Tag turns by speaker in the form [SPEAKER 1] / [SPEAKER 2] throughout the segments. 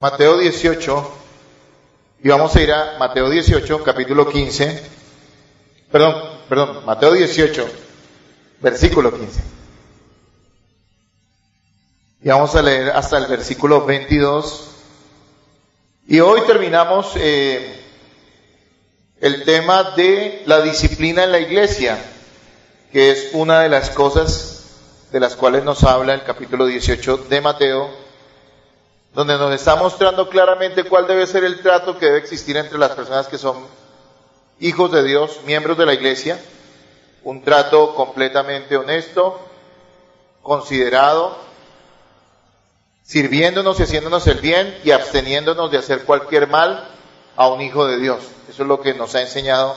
[SPEAKER 1] Mateo 18, y vamos a ir a Mateo 18, capítulo 15, Mateo 18, versículo 15. Y vamos a leer hasta el versículo 22. Y hoy terminamos el tema de la disciplina en la iglesia, que es una de las cosas de las cuales nos habla el capítulo 18 de Mateo, donde nos está mostrando claramente cuál debe ser el trato que debe existir entre las personas que son hijos de Dios, miembros de la iglesia, un trato completamente honesto, considerado, sirviéndonos y haciéndonos el bien y absteniéndonos de hacer cualquier mal a un hijo de Dios. Eso es lo que nos ha enseñado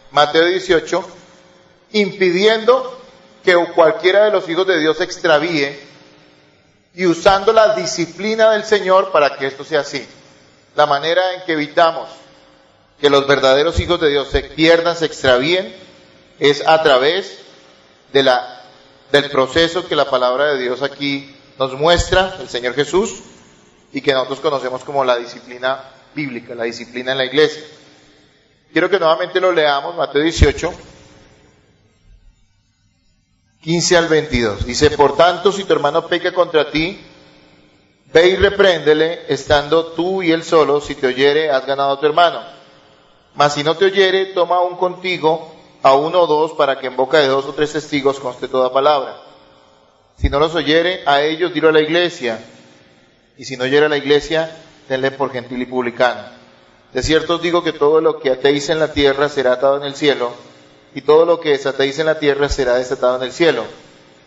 [SPEAKER 1] Mateo 18, impidiendo que cualquiera de los hijos de Dios se extravíe y usando la disciplina del Señor para que esto sea así. La manera en que evitamos que los verdaderos hijos de Dios se pierdan, se extravíen, es a través del proceso que la palabra de Dios aquí nos muestra, el Señor Jesús, y que nosotros conocemos como la disciplina bíblica, la disciplina en la iglesia. Quiero que nuevamente lo leamos, Mateo 18, 15 al 22. Dice: por tanto, si tu hermano peca contra ti, ve y repréndele, estando tú y él solo. Si te oyere, has ganado a tu hermano. Mas si no te oyere, toma aún contigo a uno o dos, para que en boca de dos o tres testigos conste toda palabra. Si no los oyere, a ellos dilo a la iglesia. Y si no oyere a la iglesia, tenle por gentil y publicano. De cierto os digo que todo lo que atéis en la tierra será atado en el cielo, y todo lo que desatéis en la tierra será desatado en el cielo.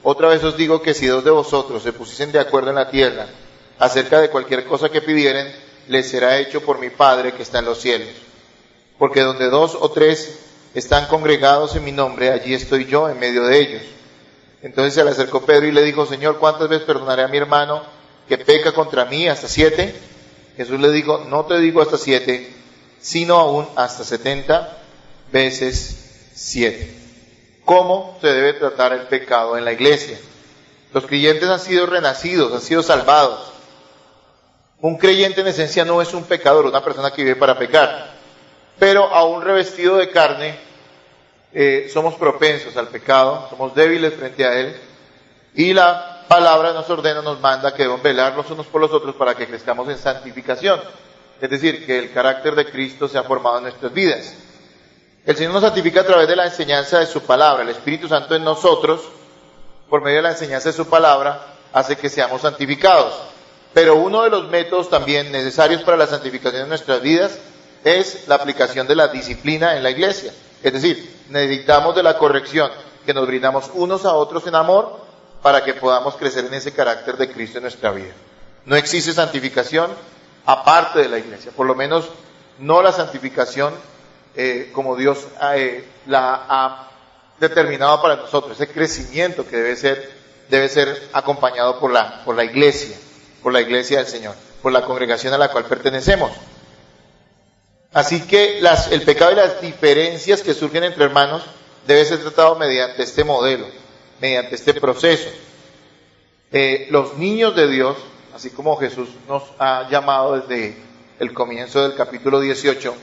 [SPEAKER 1] Otra vez os digo que si dos de vosotros se pusiesen de acuerdo en la tierra acerca de cualquier cosa que pidieren, les será hecho por mi Padre que está en los cielos. Porque donde dos o tres están congregados en mi nombre, allí estoy yo en medio de ellos. Entonces se le acercó Pedro y le dijo: Señor, ¿cuántas veces perdonaré a mi hermano que peca contra mí? ¿Hasta 7? Jesús le dijo: no te digo hasta 7, sino aún hasta 70 veces 7. ¿Cómo se debe tratar el pecado en la iglesia? Los creyentes han sido renacidos, han sido salvados. Un creyente en esencia no es un pecador, una persona que vive para pecar. Pero aún revestido de carne, somos propensos al pecado, somos débiles frente a él. Y la palabra nos ordena, nos manda que debemos velar los unos por los otros para que crezcamos en santificación. Es decir, que el carácter de Cristo sea formado en nuestras vidas. El Señor nos santifica a través de la enseñanza de su palabra. El Espíritu Santo en nosotros, por medio de la enseñanza de su palabra, hace que seamos santificados. Pero uno de los métodos también necesarios para la santificación de nuestras vidas es la aplicación de la disciplina en la iglesia. Es decir, necesitamos de la corrección que nos brindamos unos a otros en amor para que podamos crecer en ese carácter de Cristo en nuestra vida. No existe santificación aparte de la iglesia, por lo menos no la santificación como Dios la ha determinado para nosotros, ese crecimiento que debe ser acompañado por la iglesia del Señor, por la congregación a la cual pertenecemos. Así que el pecado y las diferencias que surgen entre hermanos debe ser tratado mediante este modelo, mediante este proceso. Los niños de Dios, así como Jesús nos ha llamado desde el comienzo del capítulo 18,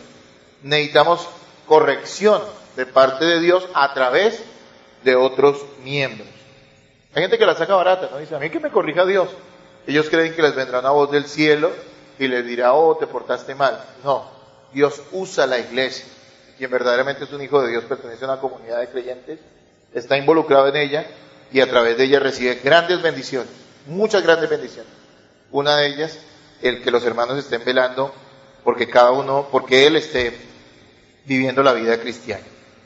[SPEAKER 1] necesitamos corrección de parte de Dios a través de otros miembros. Hay gente que la saca barata, ¿no? Dice: a mí que me corrija Dios. Ellos creen que les vendrá una voz del cielo y les dirá: oh, te portaste mal. No, Dios usa la iglesia. Quien verdaderamente es un hijo de Dios pertenece a una comunidad de creyentes, está involucrado en ella y a través de ella recibe grandes bendiciones, muchas grandes bendiciones. Una de ellas, el que los hermanos estén velando porque él esté viviendo la vida cristiana.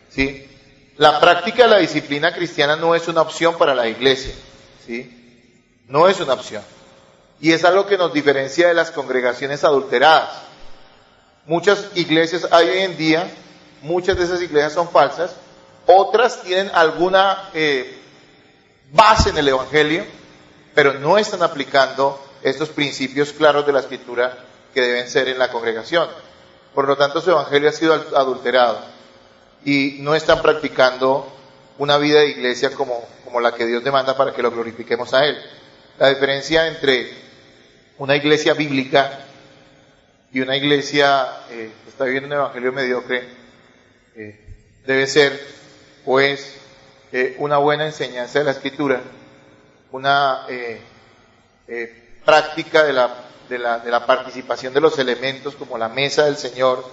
[SPEAKER 1] ¿Sí? La práctica de la disciplina cristiana no es una opción para la iglesia. ¿Sí? No es una opción. Y es algo que nos diferencia de las congregaciones adulteradas. Muchas iglesias hay hoy en día, muchas de esas iglesias son falsas, otras tienen alguna base en el Evangelio, pero no están aplicando estos principios claros de la Escritura que deben ser en la congregación. Por lo tanto, su evangelio ha sido adulterado y no están practicando una vida de iglesia como la que Dios demanda para que lo glorifiquemos a Él. La diferencia entre una iglesia bíblica Y una iglesia que está viviendo un evangelio mediocre debe ser, pues, una buena enseñanza de la Escritura, una práctica de la participación de los elementos como la mesa del Señor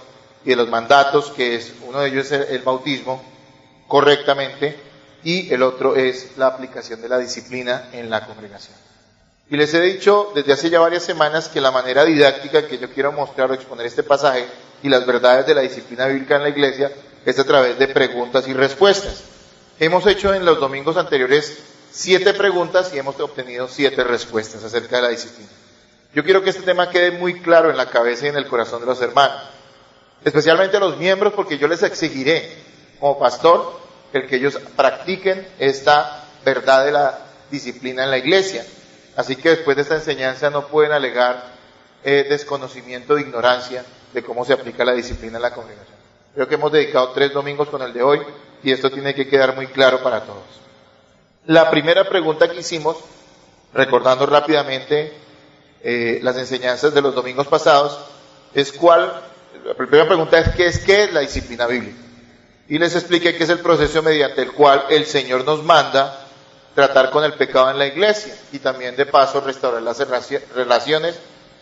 [SPEAKER 1] y de los mandatos, que es uno de ellos es el bautismo, correctamente, y el otro es la aplicación de la disciplina en la congregación. Y les he dicho desde hace ya varias semanas que la manera didáctica que yo quiero mostrar o exponer este pasaje y las verdades de la disciplina bíblica en la iglesia es a través de preguntas y respuestas. Hemos hecho en los domingos anteriores 7 preguntas y hemos obtenido 7 respuestas acerca de la disciplina. Yo quiero que este tema quede muy claro en la cabeza y en el corazón de los hermanos, especialmente a los miembros, porque yo les exigiré como pastor el que ellos practiquen esta verdad de la disciplina en la iglesia. Así que después de esta enseñanza no pueden alegar desconocimiento de ignorancia de cómo se aplica la disciplina en la congregación. Creo que hemos dedicado 3 domingos con el de hoy y esto tiene que quedar muy claro para todos. La primera pregunta que hicimos, recordando rápidamente las enseñanzas de los domingos pasados, es la primera pregunta es ¿qué es la disciplina bíblica? Y les expliqué que es el proceso mediante el cual el Señor nos manda tratar con el pecado en la iglesia y también de paso restaurar las relaciones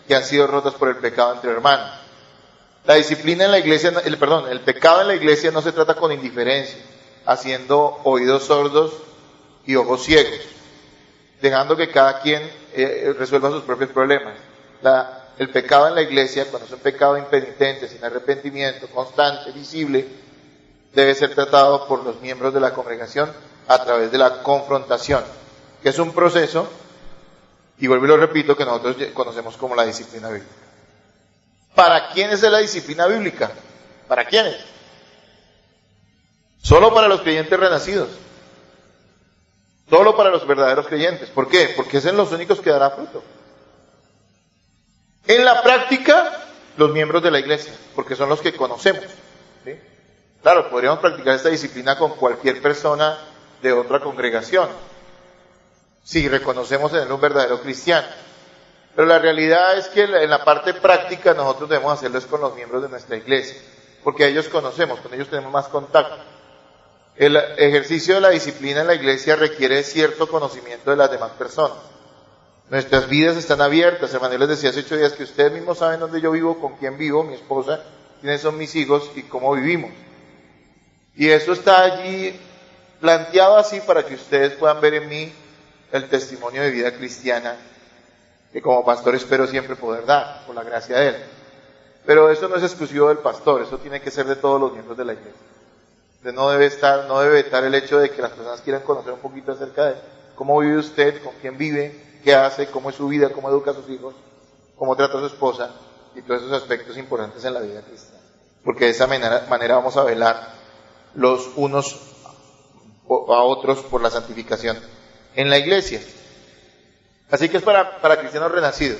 [SPEAKER 1] que han sido rotas por el pecado entre hermanos. La disciplina en la iglesia, el pecado en la iglesia no se trata con indiferencia, haciendo oídos sordos y ojos ciegos, dejando que cada quien resuelva sus propios problemas. El pecado en la iglesia, cuando es un pecado impenitente, sin arrepentimiento, constante, visible, debe ser tratado por los miembros de la congregación a través de la confrontación, que es un proceso, y vuelvo y lo repito, que nosotros conocemos como la disciplina bíblica. ¿Para quiénes es la disciplina bíblica? ¿Para quiénes? Solo para los creyentes renacidos. Solo para los verdaderos creyentes. ¿Por qué? Porque son los únicos que dará fruto. En la práctica, los miembros de la iglesia, porque son los que conocemos. ¿Sí? Claro, podríamos practicar esta disciplina con cualquier persona de otra congregación, si reconocemos en él un verdadero cristiano. Pero la realidad es que en la parte práctica nosotros debemos hacerlo con los miembros de nuestra iglesia, porque a ellos conocemos, con ellos tenemos más contacto. El ejercicio de la disciplina en la iglesia requiere cierto conocimiento de las demás personas. Nuestras vidas están abiertas. Hermano, yo les decía hace 8 días que ustedes mismos saben dónde yo vivo, con quién vivo, mi esposa, quiénes son mis hijos y cómo vivimos. Y eso está allí planteado así para que ustedes puedan ver en mí el testimonio de vida cristiana que como pastor espero siempre poder dar, por la gracia de Él. Pero eso no es exclusivo del pastor, eso tiene que ser de todos los miembros de la iglesia. Entonces no debe estar el hecho de que las personas quieran conocer un poquito acerca de cómo vive usted, con quién vive, qué hace, cómo es su vida, cómo educa a sus hijos, cómo trata a su esposa y todos esos aspectos importantes en la vida cristiana. Porque de esa manera vamos a velar los unos a otros por la santificación en la iglesia. Así que es para cristianos renacidos,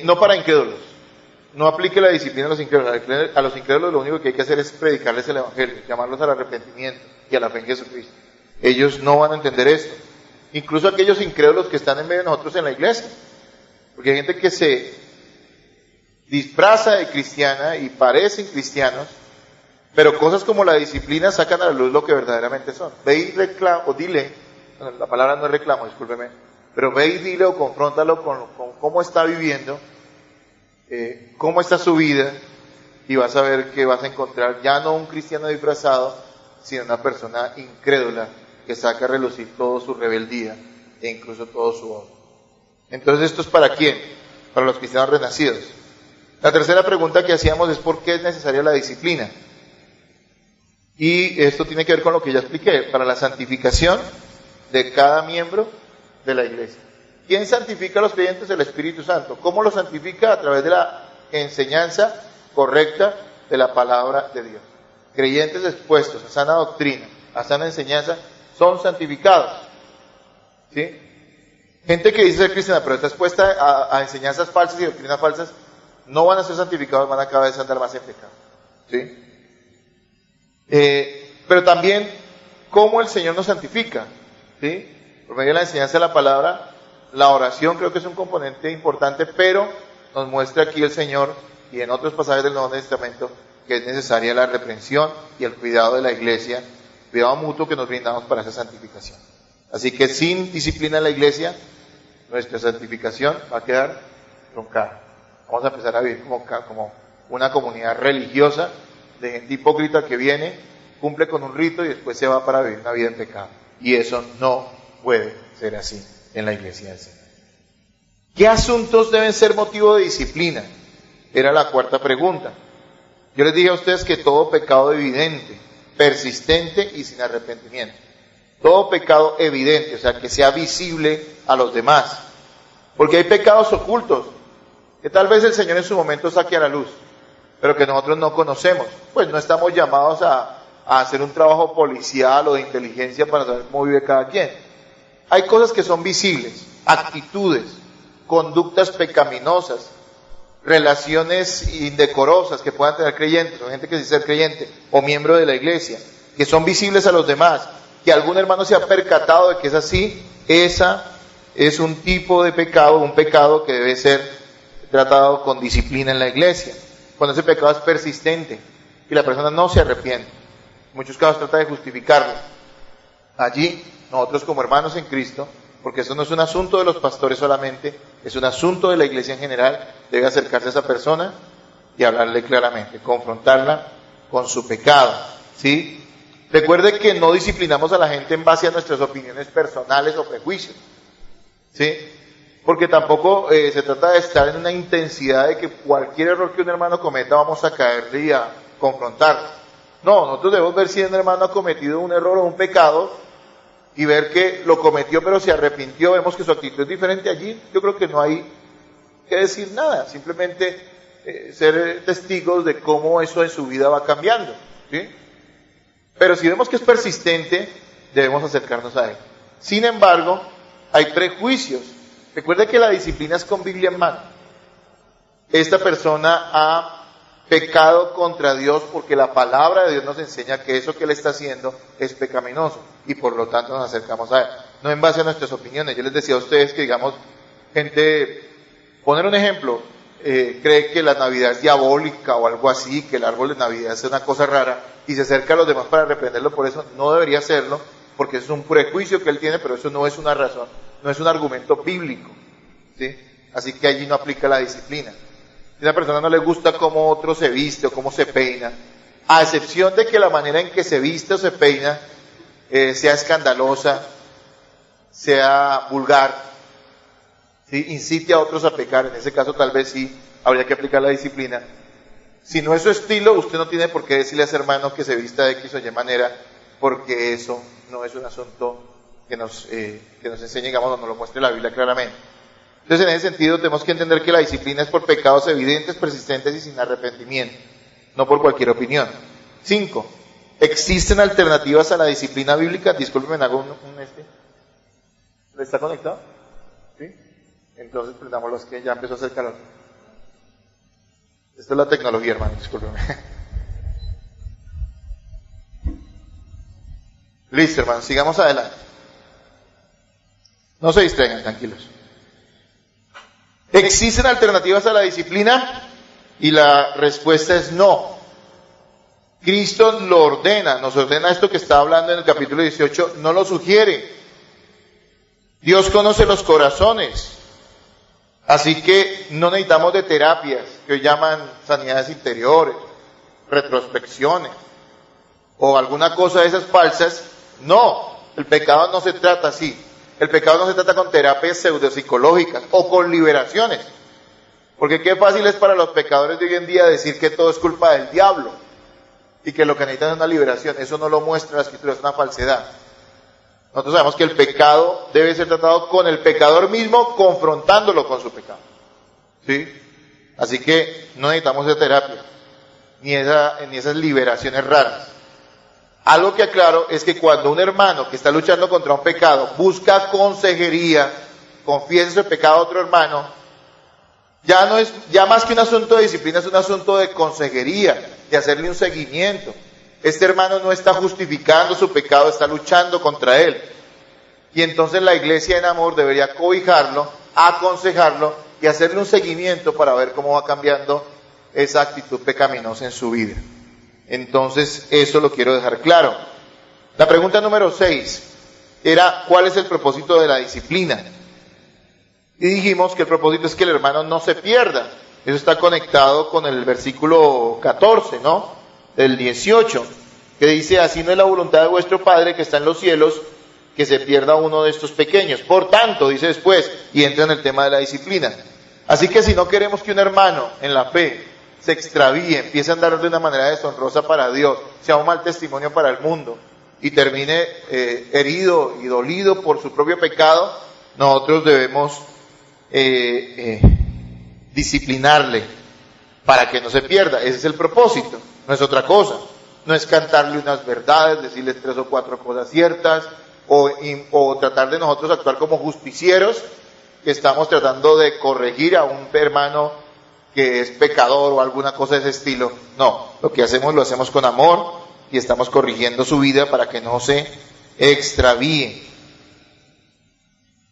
[SPEAKER 1] no para incrédulos. No aplique la disciplina a los incrédulos. A los incrédulos lo único que hay que hacer es predicarles el evangelio, llamarlos al arrepentimiento y a la fe en Jesucristo. Ellos no van a entender esto. Incluso aquellos incrédulos que están en medio de nosotros en la iglesia. Porque hay gente que se disfraza de cristiana y parecen cristianos, pero cosas como la disciplina sacan a la luz lo que verdaderamente son. Ve y reclama, o dile, la palabra no es reclamo, discúlpeme, pero ve y dile o confróntalo con cómo está viviendo, cómo está su vida, y vas a ver que vas a encontrar ya no un cristiano disfrazado, sino una persona incrédula que saca a relucir toda su rebeldía e incluso todo su odio. Entonces, ¿esto es para quién? Para los cristianos renacidos. La tercera pregunta que hacíamos es ¿por qué es necesaria la disciplina? Y esto tiene que ver con lo que ya expliqué, para la santificación de cada miembro de la iglesia. ¿Quién santifica a los creyentes? El Espíritu Santo. ¿Cómo los santifica? A través de la enseñanza correcta de la palabra de Dios. Creyentes expuestos a sana doctrina, a sana enseñanza, son santificados. ¿Sí? Gente que dice ser cristiana, pero está expuesta a enseñanzas falsas y doctrinas falsas, no van a ser santificados, van a cada vez andar más en pecado. ¿Sí? Pero también, ¿cómo el Señor nos santifica? ¿Sí? Por medio de la enseñanza de la palabra, la oración creo que es un componente importante, pero nos muestra aquí el Señor y en otros pasajes del Nuevo Testamento que es necesaria la reprensión y el cuidado de la iglesia, cuidado mutuo que nos brindamos para esa santificación. Así que sin disciplina en la iglesia, nuestra santificación va a quedar truncada. Vamos a empezar a vivir como una comunidad religiosa de gente hipócrita que viene, cumple con un rito y después se va para vivir una vida en pecado. Y eso no puede ser así en la iglesia del Señor. ¿Qué asuntos deben ser motivo de disciplina? Era la cuarta pregunta. Yo les dije a ustedes que todo pecado evidente, persistente y sin arrepentimiento. Todo pecado evidente, o sea, que sea visible a los demás. Porque hay pecados ocultos, que tal vez el Señor en su momento saque a la luz, pero que nosotros no conocemos. Pues no estamos llamados a hacer un trabajo policial o de inteligencia para saber cómo vive cada quien. Hay cosas que son visibles, actitudes, conductas pecaminosas, relaciones indecorosas que puedan tener creyentes, o gente que dice ser creyente, o miembro de la iglesia, que son visibles a los demás, que algún hermano se ha percatado de que es así. Esa es un tipo de pecado, un pecado que debe ser tratado con disciplina en la iglesia. Cuando ese pecado es persistente y la persona no se arrepiente, en muchos casos trata de justificarlo. Allí, nosotros como hermanos en Cristo, porque eso no es un asunto de los pastores solamente, es un asunto de la iglesia en general, debe acercarse a esa persona y hablarle claramente, confrontarla con su pecado, ¿sí? Recuerde que no disciplinamos a la gente en base a nuestras opiniones personales o prejuicios, ¿sí? Porque tampoco se trata de estar en una intensidad de que cualquier error que un hermano cometa vamos a caerle y a confrontarlo. No, nosotros debemos ver si un hermano ha cometido un error o un pecado y ver que lo cometió pero se arrepintió, vemos que su actitud es diferente. Allí yo creo que no hay que decir nada, simplemente ser testigos de cómo eso en su vida va cambiando, ¿sí? Pero si vemos que es persistente, debemos acercarnos a él. Sin embargo, hay prejuicios. Recuerde que la disciplina es con Biblia en mano. Esta persona ha pecado contra Dios porque la palabra de Dios nos enseña que eso que él está haciendo es pecaminoso y por lo tanto nos acercamos a él. No en base a nuestras opiniones. Yo les decía a ustedes que, digamos, gente, poner un ejemplo, cree que la Navidad es diabólica o algo así, que el árbol de Navidad es una cosa rara y se acerca a los demás para reprenderlo por eso. No debería hacerlo porque es un prejuicio que él tiene, pero eso no es una razón, no es un argumento bíblico, ¿sí? Así que allí no aplica la disciplina. Si a una persona no le gusta cómo otro se viste o cómo se peina, a excepción de que la manera en que se viste o se peina sea escandalosa, sea vulgar, ¿sí? Incite a otros a pecar, en ese caso tal vez sí habría que aplicar la disciplina. Si no es su estilo, usted no tiene por qué decirle a su hermano que se vista de X o Y manera, porque eso no es un asunto que nos enseñe, digamos, o nos lo muestre la Biblia claramente. Entonces, en ese sentido, tenemos que entender que la disciplina es por pecados evidentes, persistentes y sin arrepentimiento, no por cualquier opinión. 5. ¿Existen alternativas a la disciplina bíblica? Discúlpeme, hago ¿Le está conectado? ¿Sí? Entonces, prendamos los que ya empezó a hacer calor. Esto es la tecnología, hermano, discúlpeme. Listo, hermano, sigamos adelante. No se distraigan, tranquilos. ¿Existen alternativas a la disciplina? Y la respuesta es no. Cristo lo ordena, nos ordena esto que está hablando en el capítulo 18, no lo sugiere. Dios conoce los corazones, así que no necesitamos de terapias que hoy llaman sanidades interiores, retrospecciones o alguna cosa de esas falsas. No, el pecado no se trata así. El pecado no se trata con terapias pseudopsicológicas o con liberaciones. Porque qué fácil es para los pecadores de hoy en día decir que todo es culpa del diablo y que lo que necesitan es una liberación. Eso no lo muestra la Escritura, es una falsedad. Nosotros sabemos que el pecado debe ser tratado con el pecador mismo, confrontándolo con su pecado, ¿sí? Así que no necesitamos de terapia, ni esas liberaciones raras. Algo que aclaro es que cuando un hermano que está luchando contra un pecado busca consejería, confiesa el pecado a otro hermano, ya más que un asunto de disciplina, es un asunto de consejería, de hacerle un seguimiento. Este hermano no está justificando su pecado, está luchando contra él. Y entonces la iglesia en amor debería cobijarlo, aconsejarlo y hacerle un seguimiento para ver cómo va cambiando esa actitud pecaminosa en su vida. Entonces, eso lo quiero dejar claro. La pregunta número 6 era, ¿cuál es el propósito de la disciplina? Y dijimos que el propósito es que el hermano no se pierda. Eso está conectado con el versículo 14, ¿no? Del 18, que dice, así no es la voluntad de vuestro Padre que está en los cielos, que se pierda uno de estos pequeños. Por tanto, dice después, y entra en el tema de la disciplina. Así que si no queremos que un hermano en la fe se extravíe, empiece a andar de una manera deshonrosa para Dios, sea un mal testimonio para el mundo, y termine herido y dolido por su propio pecado, nosotros debemos disciplinarle para que no se pierda. Ese es el propósito, no es otra cosa. No es cantarle unas verdades, decirle 3 o 4 cosas ciertas, o tratar de nosotros actuar como justicieros, que estamos tratando de corregir a un hermano que es pecador o alguna cosa de ese estilo. No, lo que hacemos lo hacemos con amor y estamos corrigiendo su vida para que no se extravíe.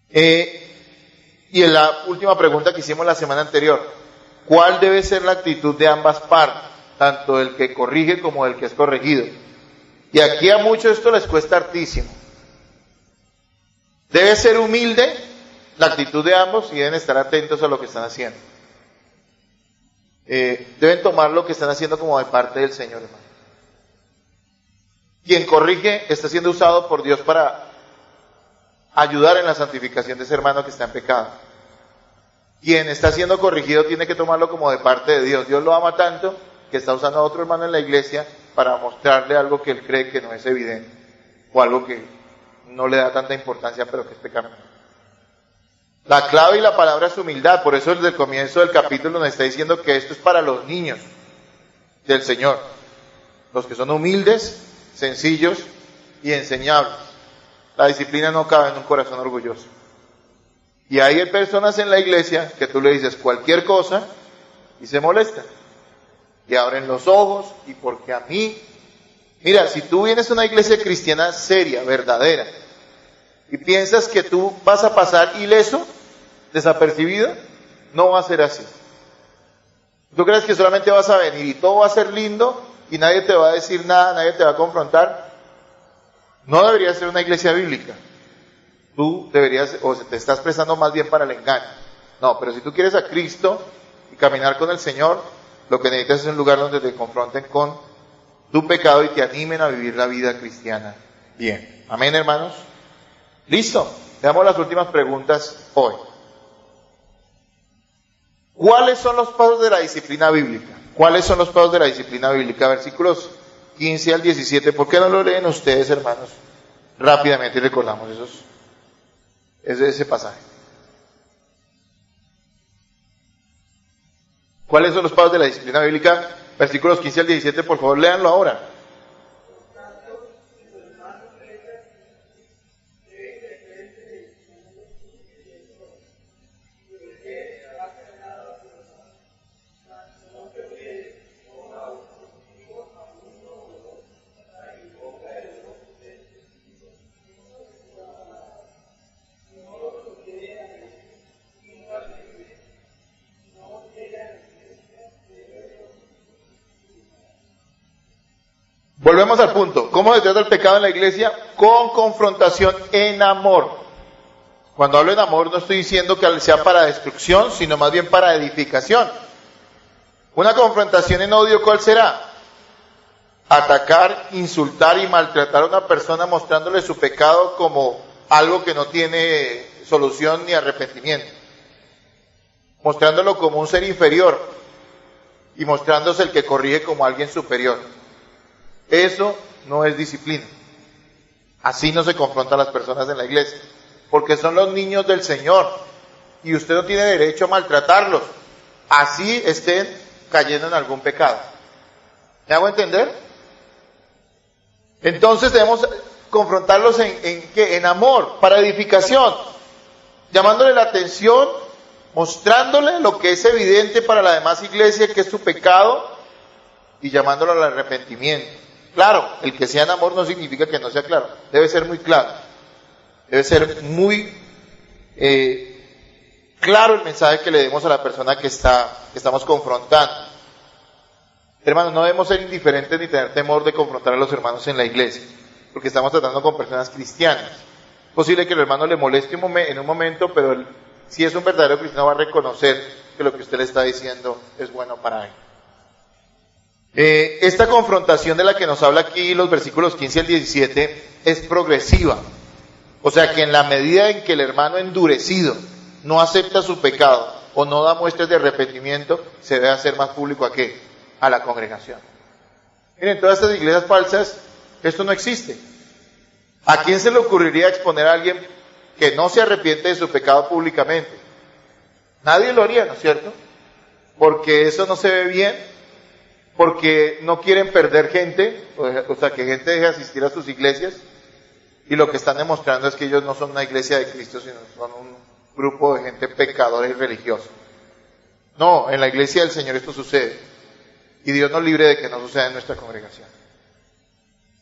[SPEAKER 1] Y en la última pregunta que hicimos la semana anterior, ¿cuál debe ser la actitud de ambas partes? Tanto del que corrige como del que es corregido. Y aquí a muchos esto les cuesta hartísimo. Debe ser humilde la actitud de ambos y deben estar atentos a lo que están haciendo. Deben tomar lo que están haciendo como de parte del Señor, hermano. Quien corrige está siendo usado por Dios para ayudar en la santificación de ese hermano que está en pecado. Quien está siendo corrigido tiene que tomarlo como de parte de Dios. Dios lo ama tanto que está usando a otro hermano en la iglesia para mostrarle algo que él cree que no es evidente, o algo que no le da tanta importancia, pero que es pecaminoso. La clave y la palabra es humildad. Por eso desde el comienzo del capítulo nos está diciendo que esto es para los niños del Señor, los que son humildes, sencillos y enseñables. La disciplina no cabe en un corazón orgulloso. Y hay personas en la iglesia que tú le dices cualquier cosa y se molestan. Y abren los ojos, y porque a mí... Mira, si tú vienes a una iglesia cristiana seria, verdadera, y piensas que tú vas a pasar ileso, desapercibido, no va a ser así. ¿Tú crees que solamente vas a venir y todo va a ser lindo y nadie te va a decir nada, nadie te va a confrontar? No debería ser una iglesia bíblica. Tú deberías, o te estás prestando más bien para el engaño. No, pero si tú quieres a Cristo y caminar con el Señor, lo que necesitas es un lugar donde te confronten con tu pecado y te animen a vivir la vida cristiana bien. Amén, hermanos. ¿Listo? Veamos las últimas preguntas hoy. ¿Cuáles son los pasos de la disciplina bíblica? ¿Cuáles son los pasos de la disciplina bíblica? Versículos 15 al 17. ¿Por qué no lo leen ustedes, hermanos? Rápidamente y recordamos ese pasaje. ¿Cuáles son los pasos de la disciplina bíblica? Versículos 15 al 17, por favor, léanlo ahora. Volvemos al punto. ¿Cómo se trata el pecado en la iglesia? Con confrontación en amor. Cuando hablo en amor no estoy diciendo que sea para destrucción, sino más bien para edificación. Una confrontación en odio, ¿cuál será? Atacar, insultar y maltratar a una persona mostrándole su pecado como algo que no tiene solución ni arrepentimiento. Mostrándolo como un ser inferior y mostrándose el que corrige como alguien superior. Eso no es disciplina. Así no se confrontan las personas en la iglesia, porque son los niños del Señor y usted no tiene derecho a maltratarlos, así estén cayendo en algún pecado. ¿Me hago entender? Entonces debemos confrontarlos en amor, para edificación, llamándole la atención, mostrándole lo que es evidente para la demás iglesia, que es su pecado, y llamándolo al arrepentimiento. Claro, el que sea en amor no significa que no sea claro, debe ser muy claro, debe ser muy claro el mensaje que le demos a la persona que estamos confrontando. Hermanos, no debemos ser indiferentes ni tener temor de confrontar a los hermanos en la iglesia, porque estamos tratando con personas cristianas. Es posible que el hermano le moleste en un momento, pero si es un verdadero cristiano va a reconocer que lo que usted le está diciendo es bueno para él. Esta confrontación de la que nos habla aquí los versículos 15 al 17 es progresiva. O sea que en la medida en que el hermano endurecido no acepta su pecado o no da muestras de arrepentimiento, se debe hacer más público ¿a qué? A la congregación. Miren, en todas estas iglesias falsas, esto no existe. ¿A quién se le ocurriría exponer a alguien que no se arrepiente de su pecado públicamente? Nadie lo haría, ¿no es cierto? Porque eso no se ve bien, porque no quieren perder gente, o sea, que gente deje de asistir a sus iglesias, y lo que están demostrando es que ellos no son una iglesia de Cristo, sino son un grupo de gente pecadora y religiosa. No, en la iglesia del Señor esto sucede, y Dios nos libre de que no suceda en nuestra congregación.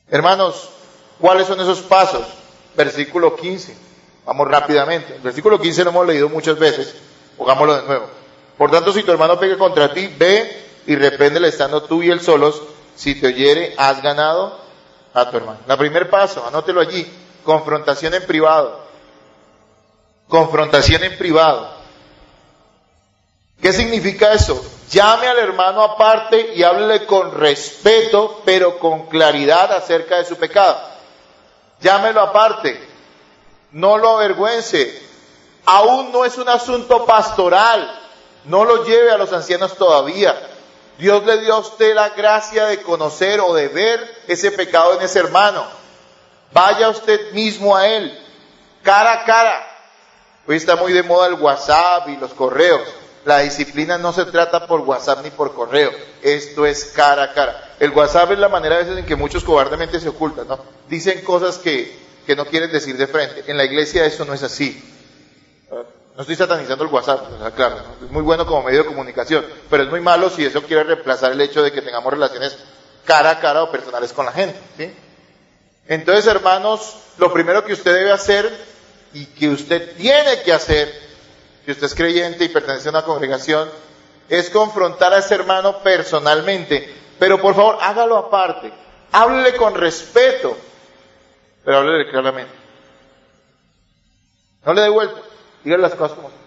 [SPEAKER 1] Hermanos, ¿cuáles son esos pasos? Versículo 15, vamos rápidamente. El versículo 15 lo hemos leído muchas veces, pongámoslo de nuevo. Por tanto, si tu hermano peca contra ti, ve y repréndele estando tú y él solos. Si te oyere, has ganado a tu hermano. El primer paso, anótelo allí, confrontación en privado. Confrontación en privado. ¿Qué significa eso? Llame al hermano aparte y háblele con respeto, pero con claridad acerca de su pecado. Llámelo aparte, no lo avergüence. Aún no es un asunto pastoral, no lo lleve a los ancianos todavía. Dios le dio a usted la gracia de conocer o de ver ese pecado en ese hermano. Vaya usted mismo a él, cara a cara. Hoy está muy de moda el WhatsApp y los correos. La disciplina no se trata por WhatsApp ni por correo. Esto es cara a cara. El WhatsApp es la manera a veces en que muchos cobardemente se ocultan, ¿no? Dicen cosas que no quieren decir de frente. En la iglesia eso no es así. No estoy satanizando el WhatsApp, o sea, claro, ¿no? Es muy bueno como medio de comunicación, pero es muy malo si eso quiere reemplazar el hecho de que tengamos relaciones cara a cara o personales con la gente, ¿sí? Entonces, hermanos, lo primero que usted debe hacer y que usted tiene que hacer, si usted es creyente y pertenece a una congregación, es confrontar a ese hermano personalmente, pero por favor, hágalo aparte, háblele con respeto, pero háblele claramente. No le dé vuelta. Dígale las cosas como son.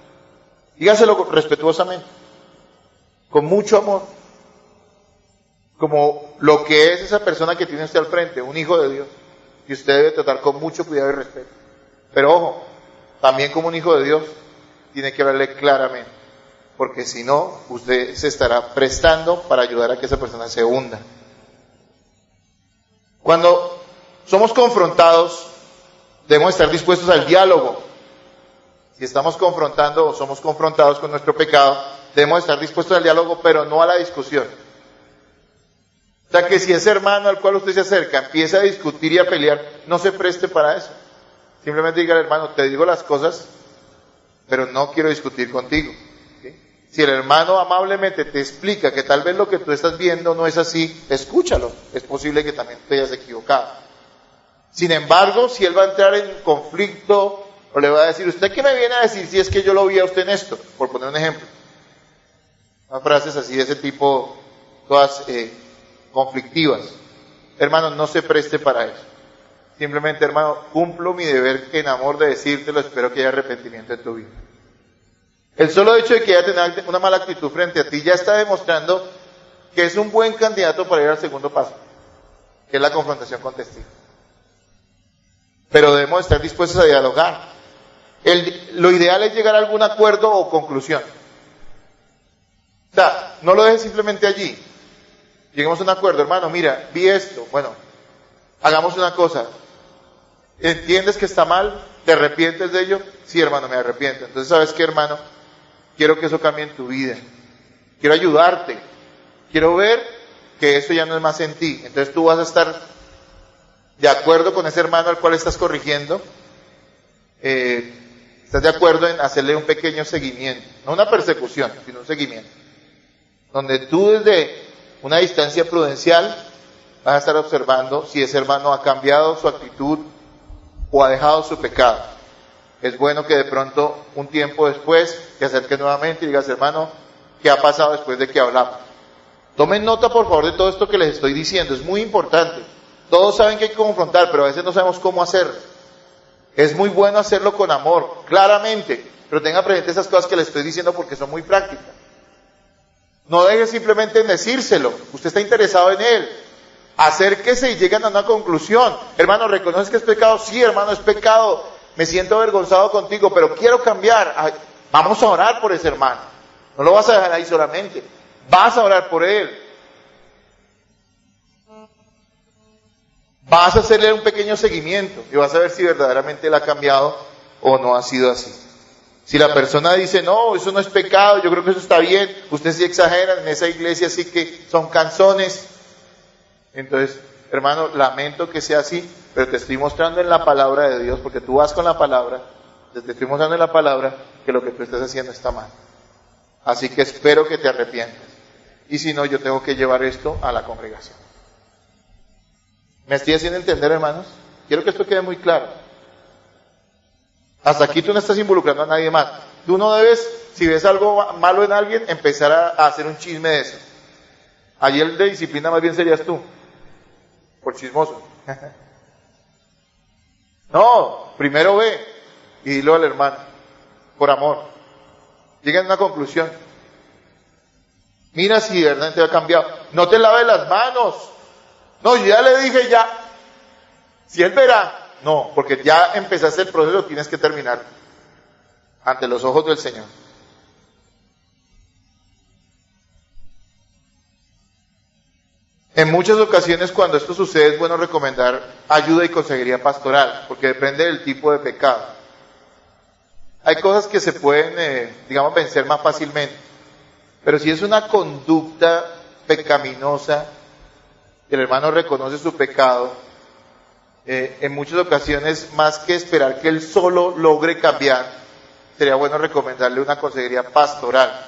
[SPEAKER 1] Dígaselo respetuosamente, con mucho amor, como lo que es esa persona que tiene usted al frente, un hijo de Dios, que usted debe tratar con mucho cuidado y respeto. Pero ojo, también como un hijo de Dios, tiene que hablarle claramente, porque si no, usted se estará prestando para ayudar a que esa persona se hunda. Cuando somos confrontados, debemos estar dispuestos al diálogo. Si estamos confrontando o somos confrontados con nuestro pecado, debemos estar dispuestos al diálogo, pero no a la discusión. O sea que si ese hermano al cual usted se acerca empieza a discutir y a pelear, no se preste para eso. Simplemente diga al hermano, te digo las cosas, pero no quiero discutir contigo. ¿Sí? Si el hermano amablemente te explica que tal vez lo que tú estás viendo no es así, escúchalo. Es posible que también te hayas equivocado. Sin embargo, si él va a entrar en conflicto, o le va a decir, ¿usted qué me viene a decir si es que yo lo vi a usted en esto? Por poner un ejemplo. Unas frases así de ese tipo, todas conflictivas. Hermano, no se preste para eso. Simplemente, hermano, cumplo mi deber en amor de decírtelo, espero que haya arrepentimiento en tu vida. El solo hecho de que haya tenido una mala actitud frente a ti ya está demostrando que es un buen candidato para ir al segundo paso, que es la confrontación con testigos. Pero debemos estar dispuestos a dialogar. Lo ideal es llegar a algún acuerdo o conclusión. O sea, no lo dejes simplemente allí. Lleguemos a un acuerdo, hermano, mira, vi esto, bueno, hagamos una cosa. ¿Entiendes que está mal? ¿Te arrepientes de ello? Sí, hermano, me arrepiento. Entonces, ¿sabes qué, hermano? Quiero que eso cambie en tu vida. Quiero ayudarte. Quiero ver que eso ya no es más en ti. Entonces tú vas a estar de acuerdo con ese hermano al cual estás corrigiendo. ¿Estás de acuerdo en hacerle un pequeño seguimiento? No una persecución, sino un seguimiento. Donde tú desde una distancia prudencial vas a estar observando si ese hermano ha cambiado su actitud o ha dejado su pecado. es bueno que de pronto, un tiempo después, te acerques nuevamente y digas, hermano, ¿qué ha pasado después de que hablamos? Tomen nota, por favor, de todo esto que les estoy diciendo, es muy importante. Todos saben que hay que confrontar, pero a veces no sabemos cómo hacerlo. Es muy bueno hacerlo con amor, claramente, pero tenga presente esas cosas que les estoy diciendo porque son muy prácticas. No deje simplemente en decírselo, usted está interesado en él. Acérquese y lleguen a una conclusión. Hermano, ¿reconoces que es pecado? Sí, hermano, es pecado. Me siento avergonzado contigo, pero quiero cambiar. Ay, vamos a orar por ese hermano. No lo vas a dejar ahí solamente. Vas a orar por él. Vas a hacerle un pequeño seguimiento y vas a ver si verdaderamente él ha cambiado o no ha sido así. Si la persona dice, no, eso no es pecado, yo creo que eso está bien, ustedes sí exageran, en esa iglesia sí que son canzones. Entonces, hermano, lamento que sea así, pero te estoy mostrando en la palabra de Dios, porque tú vas con la palabra, te estoy mostrando en la palabra que lo que tú estás haciendo está mal. Así que espero que te arrepientas. Y si no, yo tengo que llevar esto a la congregación. ¿Me estoy haciendo entender, hermanos? Quiero que esto quede muy claro. Hasta aquí tú no estás involucrando a nadie más. Tú no debes, si ves algo malo en alguien, empezar a hacer un chisme de eso. Allí el de disciplina más bien serías tú, por chismoso. No, primero ve y dilo al hermano, por amor. Lleguen a una conclusión. Mira si de verdad te ha cambiado. No te laves las manos. No, yo ya le dije ya. Si él verá. No, porque ya empezaste el proceso, tienes que terminar ante los ojos del Señor. En muchas ocasiones cuando esto sucede es bueno recomendar ayuda y consejería pastoral, porque depende del tipo de pecado. Hay cosas que se pueden, vencer más fácilmente, pero si es una conducta pecaminosa, el hermano reconoce su pecado, en muchas ocasiones, más que esperar que él solo logre cambiar, sería bueno recomendarle una consejería pastoral,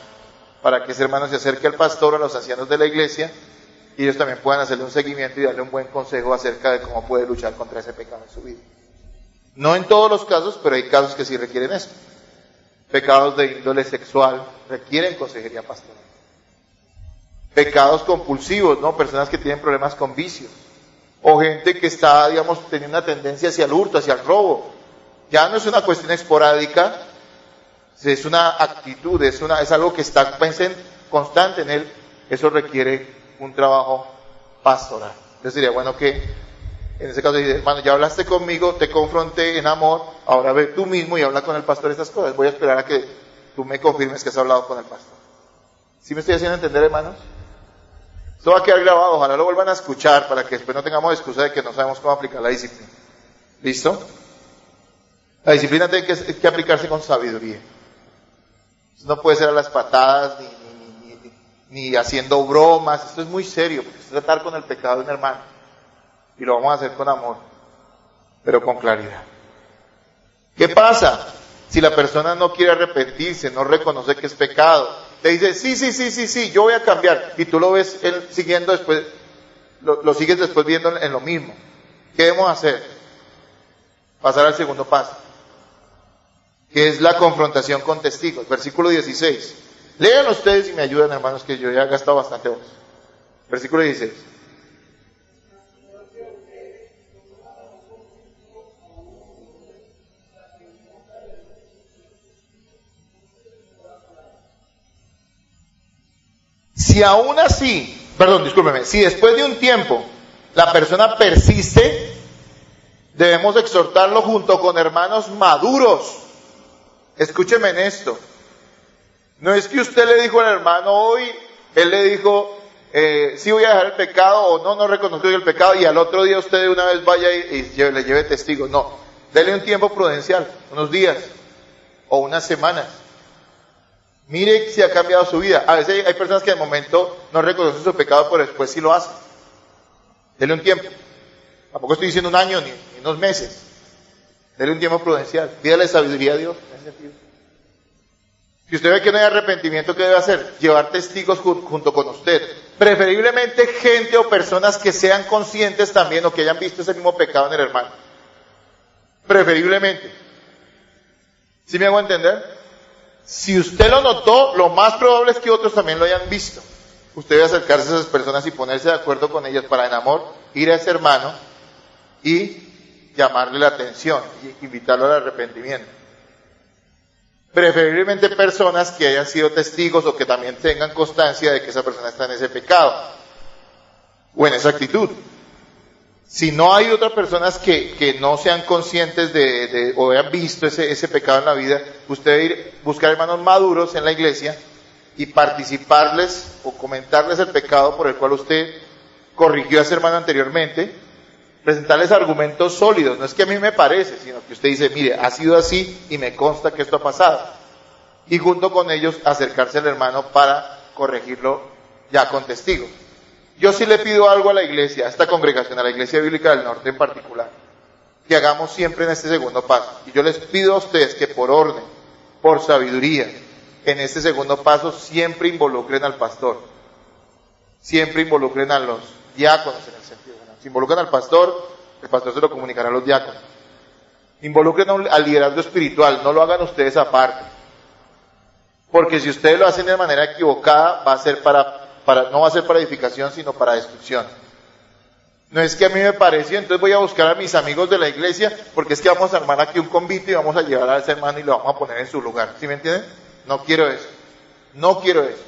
[SPEAKER 1] para que ese hermano se acerque al pastor o a los ancianos de la iglesia, y ellos también puedan hacerle un seguimiento y darle un buen consejo acerca de cómo puede luchar contra ese pecado en su vida. No en todos los casos, pero hay casos que sí requieren eso. Pecados de índole sexual requieren consejería pastoral. Pecados compulsivos, ¿no? Personas que tienen problemas con vicios. O gente que está, teniendo una tendencia hacia el hurto, hacia el robo. Ya no es una cuestión esporádica, es una actitud, es algo que está constante en él. Eso requiere un trabajo pastoral. Entonces sería bueno que, en ese caso, dice, hermano, ya hablaste conmigo, te confronté en amor, ahora ve tú mismo y habla con el pastor estas cosas. Voy a esperar a que tú me confirmes que has hablado con el pastor. ¿Sí me estoy haciendo entender, hermanos? Esto va a quedar grabado, ojalá lo vuelvan a escuchar para que después no tengamos excusa de que no sabemos cómo aplicar la disciplina. ¿Listo? La disciplina tiene que aplicarse con sabiduría. No puede ser a las patadas ni haciendo bromas. Esto es muy serio, porque es tratar con el pecado de un hermano. Y lo vamos a hacer con amor, pero con claridad. ¿Qué pasa si la persona no quiere arrepentirse, no reconoce que es pecado? Te dice, sí, yo voy a cambiar. Y tú lo ves él siguiendo después, lo sigues después viendo en lo mismo. ¿Qué debemos hacer? Pasar al segundo paso, que es la confrontación con testigos. Versículo 16. Lean ustedes y me ayudan, hermanos, que yo ya he gastado bastante voz. Versículo 16. Si aún así, si después de un tiempo la persona persiste, debemos exhortarlo junto con hermanos maduros. Escúcheme en esto. No es que usted le dijo al hermano hoy, él le dijo, sí voy a dejar el pecado, o no reconoció el pecado, y al otro día usted de una vez vaya y le lleve testigo. No, dele un tiempo prudencial, unos días o unas semanas. Mire si ha cambiado su vida. A veces hay personas que de momento no reconocen su pecado, pero después sí lo hacen. Dele un tiempo. Tampoco estoy diciendo un año ni unos meses. Dele un tiempo prudencial. Pídale sabiduría a Dios en ese sentido. Si usted ve que no hay arrepentimiento, ¿qué debe hacer? Llevar testigos junto con usted. Preferiblemente gente o personas que sean conscientes también o que hayan visto ese mismo pecado en el hermano. Preferiblemente. ¿Sí me hago entender? Si usted lo notó, lo más probable es que otros también lo hayan visto. Usted debe acercarse a esas personas y ponerse de acuerdo con ellas para en amor ir a ese hermano y llamarle la atención y invitarlo al arrepentimiento. Preferiblemente personas que hayan sido testigos o que también tengan constancia de que esa persona está en ese pecado o en esa actitud. Si no hay otras personas que no sean conscientes o hayan visto ese pecado en la vida, usted debe ir buscar hermanos maduros en la iglesia y participarles o comentarles el pecado por el cual usted corrigió a ese hermano anteriormente, presentarles argumentos sólidos. No es que a mí me parece, sino que usted dice, mire, ha sido así y me consta que esto ha pasado. Y junto con ellos acercarse al hermano para corregirlo ya con testigos. Yo sí le pido algo a la iglesia, a esta congregación, a la Iglesia Bíblica del Norte en particular, que hagamos siempre en este segundo paso. Y yo les pido a ustedes que por orden, por sabiduría, en este segundo paso siempre involucren al pastor. Siempre involucren a los diáconos en el sentido. Si involucran al pastor, el pastor se lo comunicará a los diáconos. Involucren al liderazgo espiritual, no lo hagan ustedes aparte. Porque si ustedes lo hacen de manera equivocada, va a ser no va a ser para edificación, sino para destrucción. No es que a mí me pareció, entonces voy a buscar a mis amigos de la iglesia, porque es que vamos a armar aquí un convite y vamos a llevar a ese hermano y lo vamos a poner en su lugar. ¿Sí me entienden? No quiero eso. No quiero eso.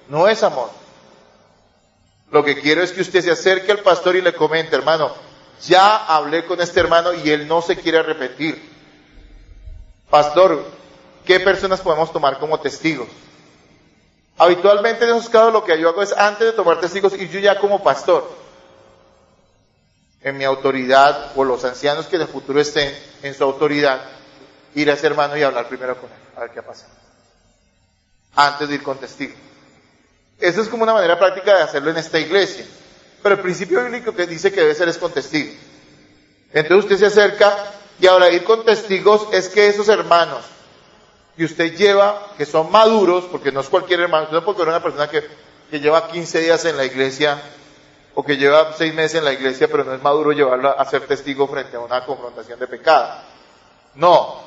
[SPEAKER 1] No es amor. Lo que quiero es que usted se acerque al pastor y le comente, hermano, ya hablé con este hermano y él no se quiere arrepentir. Pastor, ¿qué personas podemos tomar como testigos? Habitualmente en esos casos lo que yo hago es, antes de tomar testigos, y yo ya como pastor, en mi autoridad, o los ancianos que en el futuro estén en su autoridad, ir a ese hermano y hablar primero con él, a ver qué ha pasado, antes de ir con testigos. Eso es como una manera práctica de hacerlo en esta iglesia, pero el principio bíblico que dice que debe ser es con testigos. Entonces usted se acerca, y ahora ir con testigos es que esos hermanos que usted lleva, que son maduros, porque no es cualquier hermano, no porque una persona que lleva 15 días en la iglesia, o que lleva 6 meses en la iglesia, pero no es maduro llevarlo a ser testigo frente a una confrontación de pecado. No,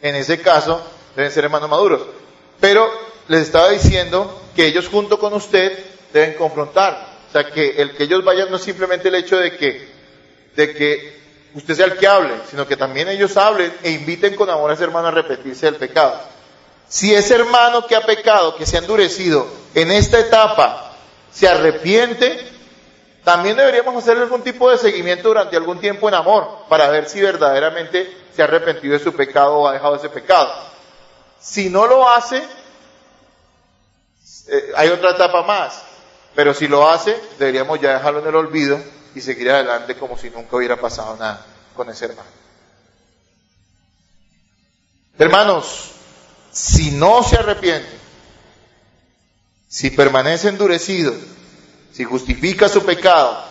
[SPEAKER 1] en ese caso deben ser hermanos maduros. Pero les estaba diciendo que ellos junto con usted deben confrontar. O sea, que el que ellos vayan no es simplemente el hecho de que usted sea el que hable, sino que también ellos hablen e inviten con amor a ese hermano a arrepentirse del pecado. Si ese hermano que ha pecado, que se ha endurecido en esta etapa, se arrepiente, también deberíamos hacerle algún tipo de seguimiento durante algún tiempo en amor, para ver si verdaderamente se ha arrepentido de su pecado o ha dejado ese pecado. Si no lo hace, hay otra etapa más, pero si lo hace, deberíamos ya dejarlo en el olvido y seguir adelante como si nunca hubiera pasado nada con ese hermano. Hermanos, si no se arrepiente, si permanece endurecido, si justifica su pecado,